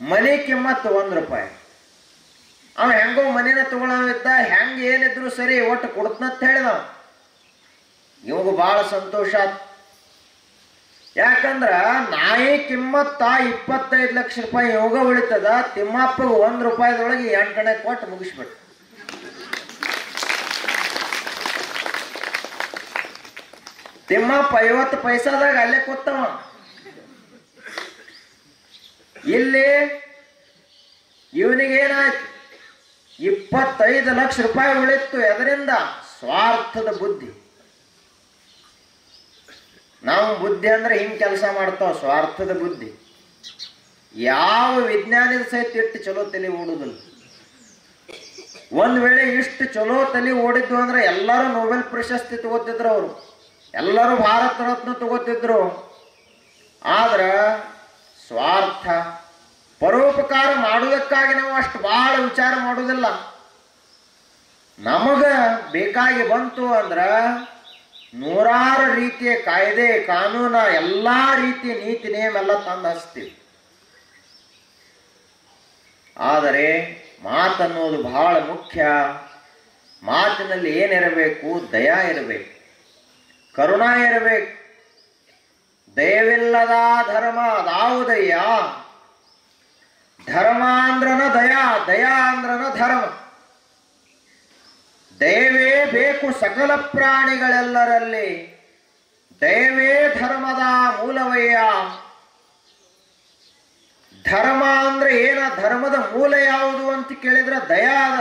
ಮನೆ ಕಿಮ್ಮತ್ 1 ರೂಪಾಯಿ. ಅವ ಹೆಂಗೋ ಮನೇನ ತಗೊಳ್ಳವಿದ್ದ, ಹೆಂಗ ಏನಿದ್ರು ಸರಿ ಒಟ್ಟು ಕೊಡ್ತನಂತ ಹೇಳಿದವ. ಇವಾಗ ಬಹಳ ಸಂತೋಷ ಆತ್. ಯಾಕಂದ್ರ ನಾಯಿ ಕಿಮ್ಮತ್ತ 25 ಲಕ್ಷ ರೂಪಾಯಿ ಯೋಗ ಉಳಿತದ. ತಿಮ್ಮಪ್ಪಗೆ 1 ರೂಪಾಯಿದೊಳಗೆ 8 ಕಣೆ ಕೊಟ್ಟು ಮುಗಿಸ್ಬಿಟ್ಟು. ತಿಮ್ಮಪ್ಪ 50 ಪೈಸಾದಾಗ ಅಲ್ಲೇ ಕೂತವ. ಇಲ್ಲಿ ಇವನಿಗೇನಾಯ್ತು? 25 ಲಕ್ಷ ರೂಪಾಯಿ ಉಳಿತು. ಎದರಿಂದ? ಸ್ವಾರ್ಥದ ಬುದ್ಧಿ. ನಾವು ಬುದ್ಧಿ ಅಂದ್ರೆ ಹಿಂಗ್ ಕೆಲಸ ಮಾಡ್ತಾವ, ಸ್ವಾರ್ಥದ ಬುದ್ಧಿ. ಯಾವ ವಿಜ್ಞಾನದ ಸಹಿತ ಇಟ್ಟು ಚಲೋ ತಲೆ ಓಡುದಿಲ್ಲ. ಒಂದ್ ವೇಳೆ ಇಷ್ಟು ಚಲೋ ತಲೆ ಓಡಿದ್ದು ಅಂದ್ರೆ ಎಲ್ಲರೂ ನೊಬೆಲ್ ಪ್ರಶಸ್ತಿ ತಗೋತಿದ್ರು, ಅವರು ಎಲ್ಲರೂ ಭಾರತ ರತ್ನ ತಗೋತಿದ್ರು. ಆದ್ರ ಸ್ವಾರ್ಥ, ಪರೋಪಕಾರ ಮಾಡುವುದಕ್ಕಾಗಿ ನಾವು ಅಷ್ಟು ಬಹಳ ವಿಚಾರ ಮಾಡುವುದಿಲ್ಲ. ನಮಗ ಬೇಕಾಗಿ ಬಂತು ಅಂದ್ರ ನೂರಾರು ರೀತಿಯ ಕಾಯ್ದೆ ಕಾನೂನ, ಎಲ್ಲಾ ರೀತಿಯ ನೀತಿ ನಿಯಮ ಎಲ್ಲ ತಂದು ಹಚ್ತೀವಿ. ಆದರೆ ಮಾತನ್ನೋದು ಬಹಳ ಮುಖ್ಯ. ಮಾತಿನಲ್ಲಿ ಏನಿರಬೇಕು? ದಯಾ ಇರಬೇಕು, ಕರುಣಾ ಇರಬೇಕು. ದಯವಿಲ್ಲದ ಧರ್ಮ ಅದಾವುದಯ್ಯ? ಧರ್ಮ ಅಂದ್ರನ ದಯಾ, ದಯಾ ಅಂದ್ರನ ಧರ್ಮ. ದಯವೇ ಬೇಕು ಸಕಲ ಪ್ರಾಣಿಗಳೆಲ್ಲರಲ್ಲಿ, ದಯವೇ ಧರ್ಮದ ಮೂಲವಯ್ಯ. ಧರ್ಮ ಅಂದ್ರೆ ಏನ? ಧರ್ಮದ ಮೂಲ ಯಾವುದು ಅಂತ ಕೇಳಿದ್ರೆ ದಯಾ ಅದ.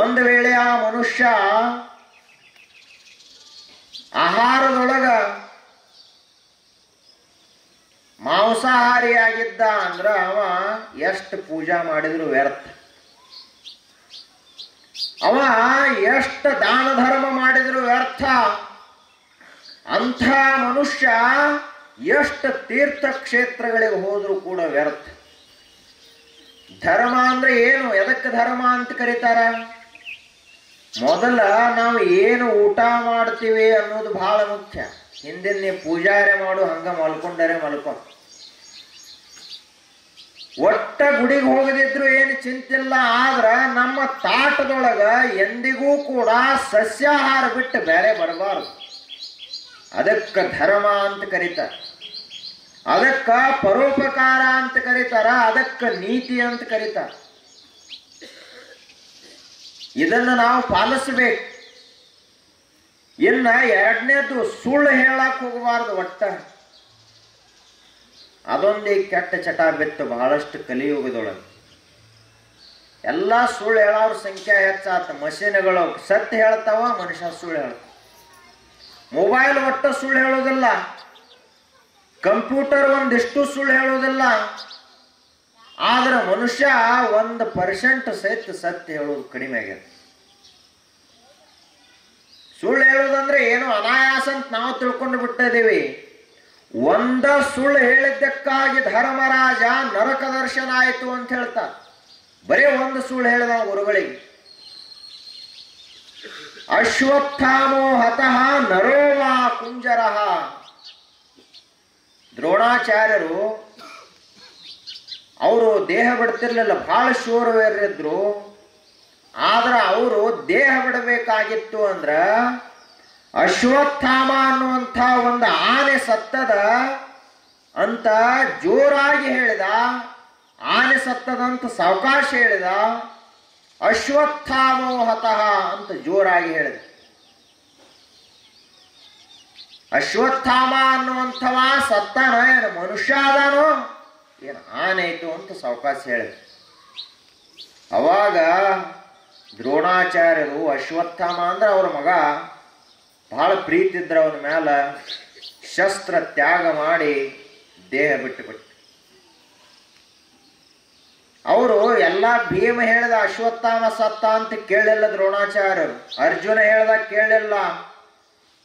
ಒಂದು ವೇಳೆ ಆ ಮನುಷ್ಯ ಆಹಾರದೊಳಗ ಮಾಂಸಾಹಾರಿಯಾಗಿದ್ದ ಅಂದ್ರ ಅವ ಎಷ್ಟು ಪೂಜಾ ಮಾಡಿದ್ರು ವ್ಯರ್ಥ. ಅವ ಎಷ್ಟು ದಾನ ಧರ್ಮ ಮಾಡಿದ್ರು ವ್ಯರ್ಥ. ಅಂಥ ಮನುಷ್ಯ ಎಷ್ಟು ತೀರ್ಥ ಕ್ಷೇತ್ರಗಳಿಗೆ ಹೋದ್ರೂ ಕೂಡ ವ್ಯರ್ಥ. ಧರ್ಮ ಅಂದ್ರೆ ಏನು, ಎದಕ್ಕೆ ಧರ್ಮ ಅಂತ ಕರೀತಾರ? ಮೊದಲ ನಾವು ಏನು ಊಟ ಮಾಡ್ತೀವಿ ಅನ್ನೋದು ಬಹಳ ಮುಖ್ಯ. ಹಿಂದಿನ ನೀವು ಪೂಜಾರೆ ಮಾಡು ಹಂಗ ಮಲ್ಕೊಂಡರೆ ಮಲ್ಕೊ, ಒಟ್ಟ ಗುಡಿಗೆ ಹೋಗದಿದ್ರು ಏನು ಚಿಂತಿಲ್ಲ. ಆದ್ರ ನಮ್ಮ ತಾಟದೊಳಗ ಎಂದಿಗೂ ಕೂಡ ಸಸ್ಯಾಹಾರ ಬಿಟ್ಟು ಬೇರೆ ಬರಬಾರದು. ಅದಕ್ಕ ಧರ್ಮ ಅಂತ ಕರೀತಾರ, ಅದಕ್ಕ ಪರೋಪಕಾರ ಅಂತ ಕರೀತಾರ, ಅದಕ್ಕ ನೀತಿ ಅಂತ ಕರೀತಾರ. ಇದನ್ನು ನಾವು ಪಾಲಿಸಬೇಕು. ಇನ್ನ ಎರಡನೇದು ಸುಳ್ಳು ಹೇಳಕ್ ಹೋಗಬಾರ್ದು ಒಟ್ಟ. ಅದೊಂದೇ ಕೆಟ್ಟ ಚಟ ಬಿತ್ತು ಬಹಳಷ್ಟು ಕಲಿಯುಗದೊಳಗೆ. ಎಲ್ಲ ಸುಳ್ಳು ಹೇಳೋರ ಸಂಖ್ಯೆ ಹೆಚ್ಚಾತ. ಮಷೀನ್ಗಳು ಸತ್ಯ ಹೇಳ್ತಾವ, ಮನುಷ್ಯ ಸುಳ್ಳು ಹೇಳ್ತಾವ. ಮೊಬೈಲ್ ಒಟ್ಟ ಸುಳ್ಳು ಹೇಳೋದಿಲ್ಲ, ಕಂಪ್ಯೂಟರ್ ಒಂದಿಷ್ಟು ಸುಳ್ಳು ಹೇಳೋದಿಲ್ಲ. ಆದ್ರೆ ಮನುಷ್ಯ 1% ಸಹಿತ ಸತ್ಯ ಹೇಳೋದು ಕಡಿಮೆ ಆಗ್ಯದ. ಸುಳ್ಳು ಹೇಳೋದಂದ್ರೆ ಏನು ಅನಾಯಾಸ ಅಂತ ನಾವು ತಿಳ್ಕೊಂಡು ಬಿಟ್ಟಿದ್ದೀವಿ. ಒಂದ ಸುಳ್ಳು ಹೇಳಿದ್ದಕ್ಕಾಗಿ ಧರ್ಮರಾಜ ನರಕ ದರ್ಶನ ಆಯಿತು ಅಂತ ಹೇಳ್ತಾ. ಬರೀ ಒಂದು ಸುಳ್ಳು ಹೇಳಿದ ಗುರುಗಳಿಗೆ. ಅಶ್ವತ್ಥಾಮೋ ಹತಃ ನರೋವಾ ಕುಂಜರಃ. ದ್ರೋಣಾಚಾರ್ಯರು ಅವರು ದೇಹ ಬಿಡ್ತಿರ್ಲಿಲ್ಲ, ಬಹಳ ಶೂರವೀರರಿದ್ರು. ಆದ್ರ ಅವರು ದೇಹ ಬಿಡಬೇಕಾಗಿತ್ತು ಅಂದ್ರ ಅಶ್ವತ್ಥಾಮ ಅನ್ನುವಂಥ ಒಂದು ಆನೆ ಸತ್ತದ ಅಂತ ಜೋರಾಗಿ ಹೇಳಿದ. ಆನೆ ಸತ್ತದಂತ ಸಾವಕಾಶ ಹೇಳಿದ. ಅಶ್ವತ್ಥಾಮೋ ಹತಃ ಅಂತ ಜೋರಾಗಿ ಹೇಳಿದ. ಅಶ್ವತ್ಥಾಮ ಅನ್ನುವಂಥವ ಸತ್ತಾನ, ಏನು ಮನುಷ್ಯ ಅದಾನೋ ಏನು ಆನೆ ಆಯ್ತು ಅಂತ ಸಾವಕಾಶ ಹೇಳಿದ. ಅವಾಗ ದ್ರೋಣಾಚಾರ್ಯರು ಅಶ್ವತ್ಥಾಮ ಅಂದ್ರೆ ಅವ್ರ ಮಗ, ಬಹಳ ಪ್ರೀತಿ ಇದ್ರ ಅವನ ಮ್ಯಾಲ, ಶಸ್ತ್ರ ತ್ಯಾಗ ಮಾಡಿ ದೇಹ ಬಿಟ್ಟು ಅವರು ಎಲ್ಲ ಭೀಮ ಹೇಳಿದ ಅಶ್ವತ್ಥಾಮ ಸತ್ತ ಅಂತ ಕೇಳಿಲ್ಲ ದ್ರೋಣಾಚಾರ್ಯರು. ಅರ್ಜುನ ಹೇಳ್ದ ಕೇಳಿಲ್ಲ,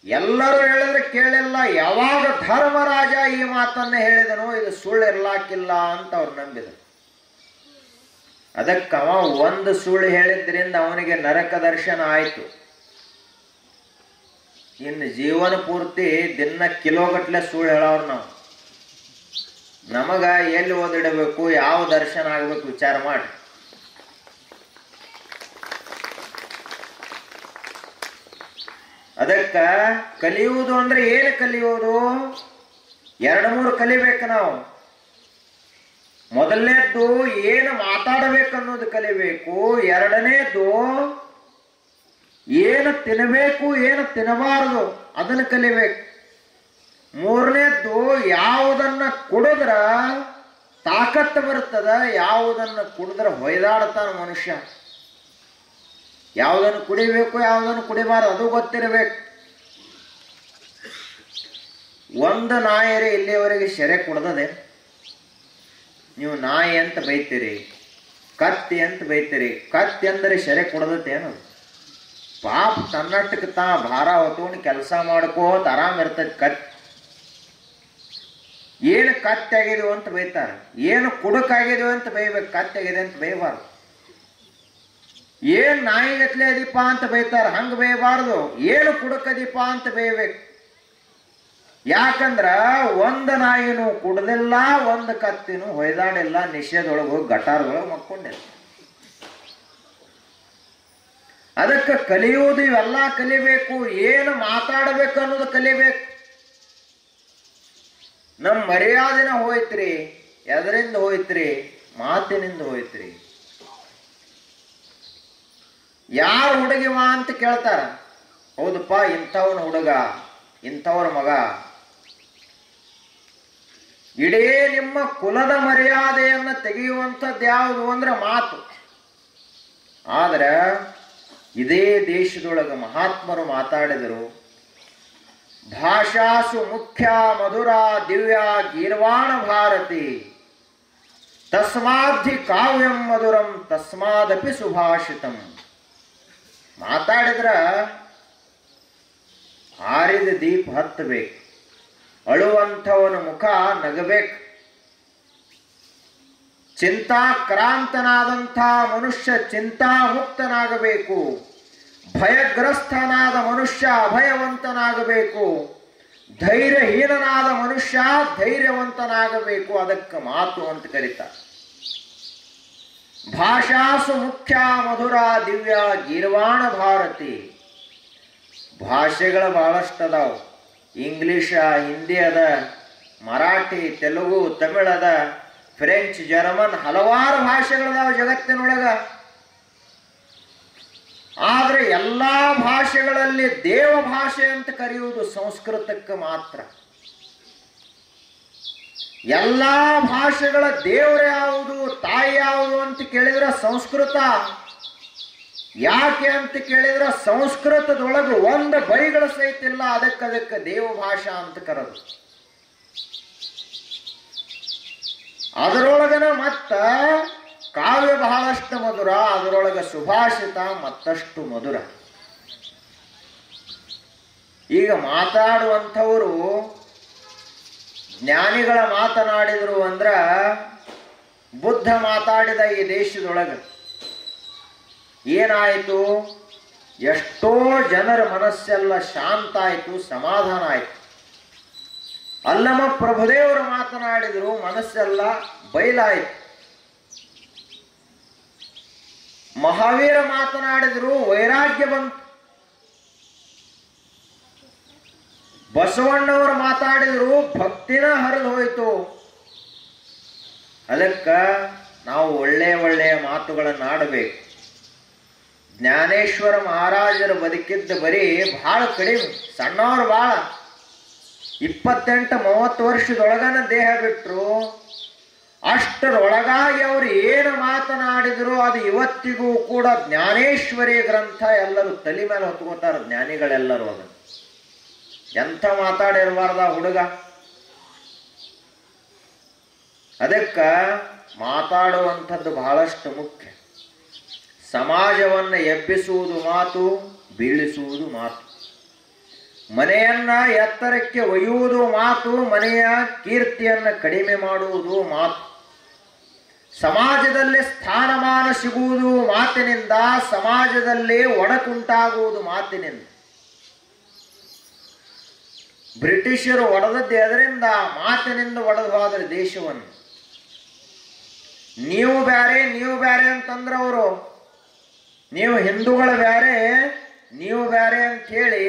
ಎಲ್ಲರೂ ಹೇಳಿದ್ರೆ ಕೇಳಿಲ್ಲ. ಯಾವಾಗ ಧರ್ಮರಾಜ ಈ ಮಾತನ್ನ ಹೇಳಿದನೋ ಇದು ಸುಳ್ಳು ಇರ್ಲಾಕಿಲ್ಲ ಅಂತ ಅವ್ರು ನಂಬಿದರು. ಅದಕ್ಕವ ಒಂದು ಸುಳ್ಳು ಹೇಳಿದ್ರಿಂದ ಅವನಿಗೆ ನರಕ ದರ್ಶನ ಆಯ್ತು. ಇನ್ನು ಜೀವನ ಪೂರ್ತಿ ದಿನ ಕಿಲೋಗಟ್ಲೆ ಸುಳ್ಳು ಹೇಳೋರು ನಾವು. ನಮಗ ಎಲ್ಲಿ ಓದಿಡಬೇಕು, ಯಾವ ದರ್ಶನ ಆಗ್ಬೇಕು ವಿಚಾರ ಮಾಡಿ. ಅದಕ್ಕ ಕಲಿಯುವುದು ಅಂದ್ರೆ ಏನು ಕಲಿಯೋದು? 2-3 ಕಲಿಬೇಕು ನಾವು. ಮೊದಲನೇದ್ದು ಏನು ಮಾತಾಡಬೇಕನ್ನೋದು ಕಲಿಬೇಕು. ಎರಡನೇದ್ದು ಏನು ತಿನ್ನಬೇಕು ಏನು ತಿನ್ನಬಾರದು ಅದನ್ನು ಕಲಿಬೇಕು. ಮೂರನೇದ್ದು ಯಾವುದನ್ನ ಕುಡಿದ್ರ ತಾಕತ್ತು ಬರ್ತದ, ಯಾವುದನ್ನ ಕುಡಿದ್ರ ಹೊಯ್ದಾಡ್ತಾನ ಮನುಷ್ಯ. ಯಾವುದನ್ನು ಕುಡಿಬೇಕು ಯಾವುದನ್ನು ಕುಡಿಬಾರದು ಅದು ಗೊತ್ತಿರಬೇಕು. ಒಂದು ನಾಯರೇ ಇಲ್ಲಿಯವರೆಗೆ ಸೆರೆ ಕುಡ್ದದೆ. ನೀವು ನಾಯಿ ಅಂತ ಬೈತೀರಿ, ಕತ್ತಿ ಅಂತ ಬೈತೀರಿ. ಕತ್ತಿ ಅಂದರೆ ಸೆರೆ ಕುಡ್ದತ್ತೇನು? ಪಾಪ ತನ್ನಟ್ಟಕ್ಕೆ ತಾ ಭಾರ ಹೊತ್ಕೊಂಡು ಕೆಲಸ ಮಾಡ್ಕೋತ ಆರಾಮ್ ಇರ್ತದೆ ಕತ್ತಿ. ಏನು ಕತ್ತಿ ಆಗಿದೆವು ಅಂತ ಬೈತಾರೆ, ಏನು ಕುಡುಕಾಗಿದೆವು ಅಂತ ಬೈಬೇಕು, ಕತ್ತಿ ಆಗಿದೆ ಅಂತ ಬೈಬಾರ್ದು. ಏನ್ ನಾಯಿಗತ್ಲೆ ಅದೀಪ ಅಂತ ಬೈತಾರ, ಹಂಗ ಬೈಬಾರ್ದು. ಏನು ಕುಡುಕದೀಪ ಅಂತ ಬೈಬೇಕು. ಯಾಕಂದ್ರ ಒಂದು ನಾಯಿನೂ ಕುಡ್ದಿಲ್ಲ, ಒಂದು ಕತ್ತಿನೂ ಹೊಯ್ದಾಡಿಲ್ಲ, ನಿಷೇಧದೊಳಗೆ ಹೋಗಿ ಗಟಾರದೊಳಗೆ ಮಕ್ಕೊಂಡಿಲ್ಲ. ಅದಕ್ಕೆ ಕಲಿಯುವುದು ಇವೆಲ್ಲ ಕಲಿಬೇಕು. ಏನು ಮಾತಾಡಬೇಕು ಅನ್ನೋದು ಕಲಿಬೇಕು. ನಮ್ಮ ಮರ್ಯಾದೆನ ಹೋಯ್ತ್ರಿ. ಎದರಿಂದ ಹೋಯ್ತ್ರಿ? ಮಾತಿನಿಂದ ಹೋಯ್ತ್ರಿ. ಯಾರು ಹುಡುಗಿವ ಅಂತ ಕೇಳ್ತಾರ. ಹೌದಪ್ಪ ಇಂಥವನ ಹುಡುಗ, ಇಂಥವ್ರ ಮಗ. ಇಡೀ ನಿಮ್ಮ ಕುಲದ ಮರ್ಯಾದೆಯನ್ನು ತೆಗೆಯುವಂಥದ್ದು ಯಾವುದು ಅಂದ್ರೆ ಮಾತು. ಆದ್ರೆ ಇದೇ ದೇಶದೊಳಗೆ ಮಹಾತ್ಮರು ಮಾತಾಡಿದರು. ಭಾಷಾಸು ಮುಖ್ಯ ಮಧುರ ದಿವ್ಯ ಗೀರ್ವಾಣ ಭಾರತಿ ತಸ್ಮಾಧಿ ಕಾವ್ಯಂ ಮಧುರಂ ತಸ್ಮಾದಪಿ ಸುಭಾಷಿತಂ. ಮಾತಾಡಿದ್ರ ಆರಿದ ದೀಪ ಹತ್ತಬೇಕು, ಅಳುವಂಥವನ ಮುಖ ನಗಬೇಕು. ಚಿಂತಾಕ್ರಾಂತನಾದಂಥ ಮನುಷ್ಯ ಚಿಂತಾಮುಕ್ತನಾಗಬೇಕು. ಭಯಗ್ರಸ್ತನಾದ ಮನುಷ್ಯ ಅಭಯವಂತನಾಗಬೇಕು. ಧೈರ್ಯಹೀನನಾದ ಮನುಷ್ಯ ಧೈರ್ಯವಂತನಾಗಬೇಕು. ಅದಕ್ಕೆ ಮಾತು ಅಂತ ಕರೀತಾರೆ. ಭಾಷಾಸು ಮುಖ್ಯ ಮಧುರ ದಿವ್ಯ ಗೀರ್ವಾಣ ಭಾರತಿ. ಭಾಷೆಗಳು ಬಹಳಷ್ಟು ಅದಾವ. ಇಂಗ್ಲಿಷ, ಹಿಂದಿ ಅದ, ಮರಾಠಿ, ತೆಲುಗು, ತಮಿಳ್ ಅದ, ಫ್ರೆಂಚ್, ಜರ್ಮನ್, ಹಲವಾರು ಭಾಷೆಗಳದಾವ ಜಗತ್ತಿನೊಳಗ. ಆದ್ರೆ ಎಲ್ಲಾ ಭಾಷೆಗಳಲ್ಲಿ ದೇವ ಭಾಷೆ ಅಂತ ಕರೆಯುವುದು ಸಂಸ್ಕೃತಕ್ಕೆ ಮಾತ್ರ. ಎಲ್ಲಾ ಭಾಷೆಗಳ ದೇವರ ಯಾವುದು, ತಾಯಿ ಯಾವುದು ಅಂತ ಕೇಳಿದ್ರೆ ಸಂಸ್ಕೃತ. ಯಾಕೆ ಅಂತ ಕೇಳಿದ್ರೆ ಸಂಸ್ಕೃತದೊಳಗೆ ಒಂದು ಬೈಗಳ ಸಹಿತ ಇಲ್ಲ. ಅದಕ್ಕೆ ದೇವ ಭಾಷಾ ಅಂತ ಕರೆದು. ಅದರೊಳಗನ ಮತ್ತ ಕಾವ್ಯ ಬಹಳಷ್ಟು ಮಧುರ, ಅದರೊಳಗೆ ಸುಭಾಷಿತ ಮತ್ತಷ್ಟು ಮಧುರ. ಈಗ ಮಾತಾಡುವಂಥವರು ಜ್ಞಾನಿಗಳ ಮಾತನಾಡಿದ್ರು ಅಂದ್ರ, ಬುದ್ಧ ಮಾತಾಡಿದ ಈ ದೇಶದೊಳಗೆ ಏನಾಯಿತು? ಎಷ್ಟೋ ಜನರ ಮನಸ್ಸೆಲ್ಲ ಶಾಂತ ಆಯಿತು, ಸಮಾಧಾನ ಆಯಿತು. ಅಲ್ಲಮ ಪ್ರಭುದೇವರು ಮಾತನಾಡಿದ್ರು, ಮನಸ್ಸೆಲ್ಲ ಬಯಲಾಯಿತು. ಮಹಾವೀರ ಮಾತನಾಡಿದ್ರು, ವೈರಾಗ್ಯ ಬಂತು. ಬಸವಣ್ಣವರು ಮಾತಾಡಿದ್ರು, ಭಕ್ತಿನ ಹರಿದು ಹೋಯಿತು. ಅದಕ್ಕ ನಾವು ಒಳ್ಳೆಯ ಮಾತುಗಳನ್ನು ಆಡಬೇಕು. ಜ್ಞಾನೇಶ್ವರ ಮಹಾರಾಜರು ಬದುಕಿದ್ದ ಬರೀ ಬಹಳ ಕಡಿಮೆ, ಸಣ್ಣವರು ಬಹಳ. 28-30 ವರ್ಷದೊಳಗನ ದೇಹ ಬಿಟ್ರು. ಅಷ್ಟರೊಳಗಾಗಿ ಅವರು ಏನು ಮಾತನಾಡಿದ್ರು ಅದು ಇವತ್ತಿಗೂ ಕೂಡ ಜ್ಞಾನೇಶ್ವರಿ ಗ್ರಂಥ ಎಲ್ಲರೂ ತಲೆ ಮೇಲೆ ಹೊತ್ಕೋತಾರೆ, ಜ್ಞಾನಿಗಳೆಲ್ಲರೂ. ಅದನ್ನು ಎಂಥ ಮಾತಾಡಿರಬಾರ್ದ ಹುಡುಗ. ಅದಕ್ಕ ಮಾತಾಡುವಂಥದ್ದು ಬಹಳಷ್ಟು ಮುಖ್ಯ. ಸಮಾಜವನ್ನು ಎಬ್ಬಿಸುವುದು ಮಾತು, ಬೀಳಿಸುವುದು ಮಾತು. ಮನೆಯನ್ನ ಎತ್ತರಕ್ಕೆ ಒಯ್ಯುವುದು ಮಾತು, ಮನೆಯ ಕೀರ್ತಿಯನ್ನು ಕಡಿಮೆ ಮಾಡುವುದು ಮಾತು. ಸಮಾಜದಲ್ಲಿ ಸ್ಥಾನಮಾನ ಸಿಗುವುದು ಮಾತಿನಿಂದ, ಸಮಾಜದಲ್ಲಿ ಒಡಕುಂಟಾಗುವುದು ಮಾತಿನಿಂದ. ಬ್ರಿಟಿಷರು ಒಡೆದದ್ದು ಎದರಿಂದ? ಮಾತಿನಿಂದ ಒಡೆದು ಹೋದ್ರೆ ದೇಶವನ್ನು. ನೀವು ಬ್ಯಾರೆ ಅಂತಂದ್ರೆ ಅವರು, ನೀವು ಹಿಂದೂಗಳು ಬ್ಯಾರೆ, ನೀವು ಬ್ಯಾರೆ ಅಂತ ಹೇಳಿ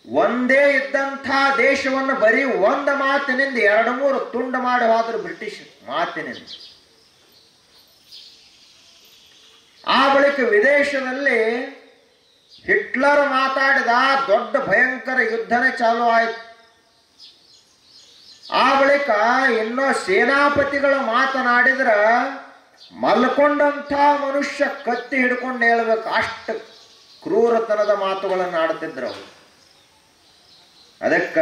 ಒಂದೇ ಇದ್ದಂಥ ದೇಶವನ್ನು ಬರೀ ಒಂದು ಮಾತಿನಿಂದ 2-3 ತುಂಡು ಮಾಡಿ ಹೋದ್ರು ಬ್ರಿಟಿಷ್ ಮಾತಿನಿಂದ. ಆ ಬಳಿಕ ವಿದೇಶದಲ್ಲಿ ಹಿಟ್ಲರ್ ಮಾತಾಡಿದ ದೊಡ್ಡ ಭಯಂಕರ ಯುದ್ಧನೇ ಚಾಲು ಆಯಿತು. ಆ ಬಳಿಕ ಇನ್ನೂ ಸೇನಾಪತಿಗಳು ಮಾತನಾಡಿದ್ರ ಮಲ್ಕೊಂಡಂಥ ಮನುಷ್ಯ ಕತ್ತಿ ಹಿಡ್ಕೊಂಡು ಹೇಳ್ಬೇಕು, ಅಷ್ಟು ಕ್ರೂರತನದ ಮಾತುಗಳನ್ನು ಆಡ್ತಿದ್ರು ಅವರು. ಅದಕ್ಕ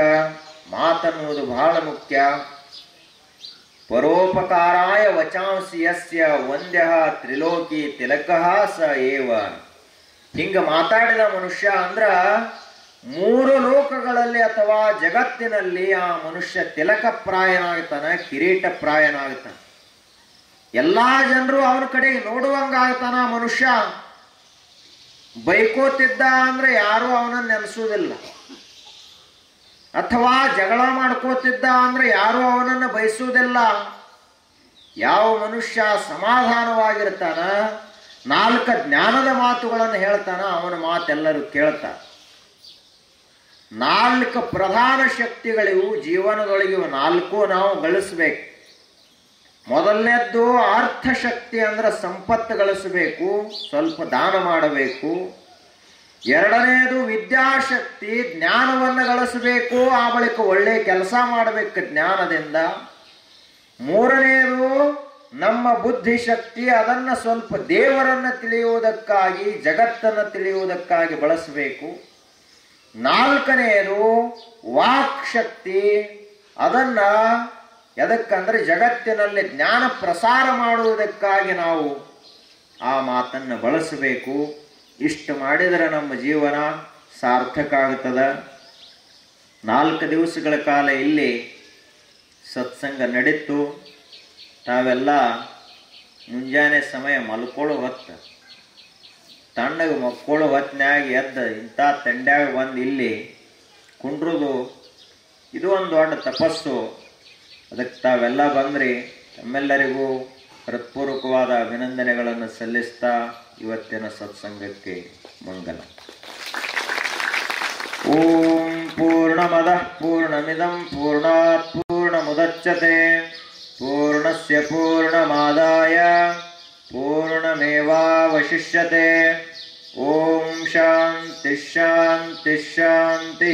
ಮಾತನ್ನುವುದು ಬಹಳ ಮುಖ್ಯ. ಪರೋಪಕಾರಾಯ ವಚಾಂಸಿ ಯಸ್ಯ ವಂದ್ಯ ತ್ರಿಲೋಕಿ ತಿಲಕಃ ಸ ಏವ. ಹಿಂಗ ಮಾತಾಡಿದ ಮನುಷ್ಯ ಅಂದ್ರ 3 ಲೋಕಗಳಲ್ಲಿ ಅಥವಾ ಜಗತ್ತಿನಲ್ಲಿ ಆ ಮನುಷ್ಯ ತಿಲಕಪ್ರಾಯನಾಗ್ತಾನೆ, ಕಿರೀಟಪ್ರಾಯನಾಗ್ತಾನೆ. ಎಲ್ಲಾ ಜನರು ಅವನ ಕಡೆಗೆ ನೋಡುವಂಗಾಗ್ತಾನ. ಮನುಷ್ಯ ಬೈಕೋತಿದ್ದ ಅಂದ್ರೆ ಯಾರು ಅವನನ್ನು ನೆನೆಸುವುದಿಲ್ಲ, ಅಥವಾ ಜಗಳ ಮಾಡ್ಕೋತಿದ್ದ ಅಂದ್ರೆ ಯಾರು ಅವನನ್ನು ಬಯಸುವುದಿಲ್ಲ. ಯಾವ ಮನುಷ್ಯ ಸಮಾಧಾನವಾಗಿರ್ತಾನ, 4 ಜ್ಞಾನದ ಮಾತುಗಳನ್ನು ಹೇಳ್ತಾನ, ಅವನ ಮಾತೆಲ್ಲರೂ ಕೇಳ್ತಾರ. 4 ಪ್ರಧಾನ ಶಕ್ತಿಗಳಿವು ಜೀವನದೊಳಗೆ. 4 ನಾವು ಗಳಿಸ್ಬೇಕು. ಮೊದಲನೇದ್ದು ಅರ್ಥಶಕ್ತಿ, ಅಂದ್ರೆ ಸಂಪತ್ತು ಗಳಿಸಬೇಕು, ಸ್ವಲ್ಪ ದಾನ ಮಾಡಬೇಕು. 2ನೇದು ವಿದ್ಯಾಶಕ್ತಿ, ಜ್ಞಾನವನ್ನು ಗಳಿಸಬೇಕು, ಆ ಬಳಿಕ ಒಳ್ಳೆ ಕೆಲಸ ಮಾಡಬೇಕು ಜ್ಞಾನದಿಂದ. 3ನೇದು ನಮ್ಮ ಬುದ್ಧಿಶಕ್ತಿ, ಅದನ್ನು ಸ್ವಲ್ಪ ದೇವರನ್ನು ತಿಳಿಯುವುದಕ್ಕಾಗಿ, ಜಗತ್ತನ್ನು ತಿಳಿಯುವುದಕ್ಕಾಗಿ ಬಳಸಬೇಕು. 4ನೇದು ವಾಕ್ ಶಕ್ತಿ, ಅದನ್ನ ಎದಕ್ಕಂದ್ರೆ ಜಗತ್ತಿನಲ್ಲಿ ಜ್ಞಾನ ಪ್ರಸಾರ ಮಾಡುವುದಕ್ಕಾಗಿ ನಾವು ಆ ಮಾತನ್ನು ಬಳಸಬೇಕು. ಇಷ್ಟು ಮಾಡಿದರೆ ನಮ್ಮ ಜೀವನ ಸಾರ್ಥಕ ಆಗುತ್ತದೆ. 4 ದಿವಸಗಳ ಕಾಲ ಇಲ್ಲಿ ಸತ್ಸಂಗ ನಡೀತು. ತಾವೆಲ್ಲ ಮುಂಜಾನೆ ಸಮಯ ಮಲ್ಕೊಳ್ಳೋ ಹೊತ್ತು ತಣ್ಣಗೆ ಮಕ್ಕಳು ಹೊತ್ತಿನಾಗ ಎದ್ದು ಇಂಥ ತಂಡ್ಯಾಗ ಬಂದು ಇಲ್ಲಿ ಕುಂಡ್ರುದು ಇದು ಒಂದು ದೊಡ್ಡ ತಪಸ್ಸು. ಅದಕ್ಕೆ ತಾವೆಲ್ಲ ಬಂದ್ರಿ. ತಮ್ಮೆಲ್ಲರಿಗೂ ಹೃತ್ಪೂರ್ವಕವಾದ ಅಭಿನಂದನೆಗಳನ್ನು ಸಲ್ಲಿಸ್ತಾ ಇವತ್ತಿನ ಸತ್ಸಂಗಕ್ಕೆ ಮಂಗಲ. ಓಂ ಪೂರ್ಣಮದಃ ಪೂರ್ಣಮಿದಂ ಪೂರ್ಣಾತ್ ಪೂರ್ಣಮುದಚ್ಯತೆ ಪೂರ್ಣಸ್ಯ ಪೂರ್ಣಮಾದಾಯ ಪೂರ್ಣಮೇವಾವಶಿಷ್ಯತೆ. ಓಂ ಶಾಂತಿ ಶಾಂತಿ ಶಾಂತಿ.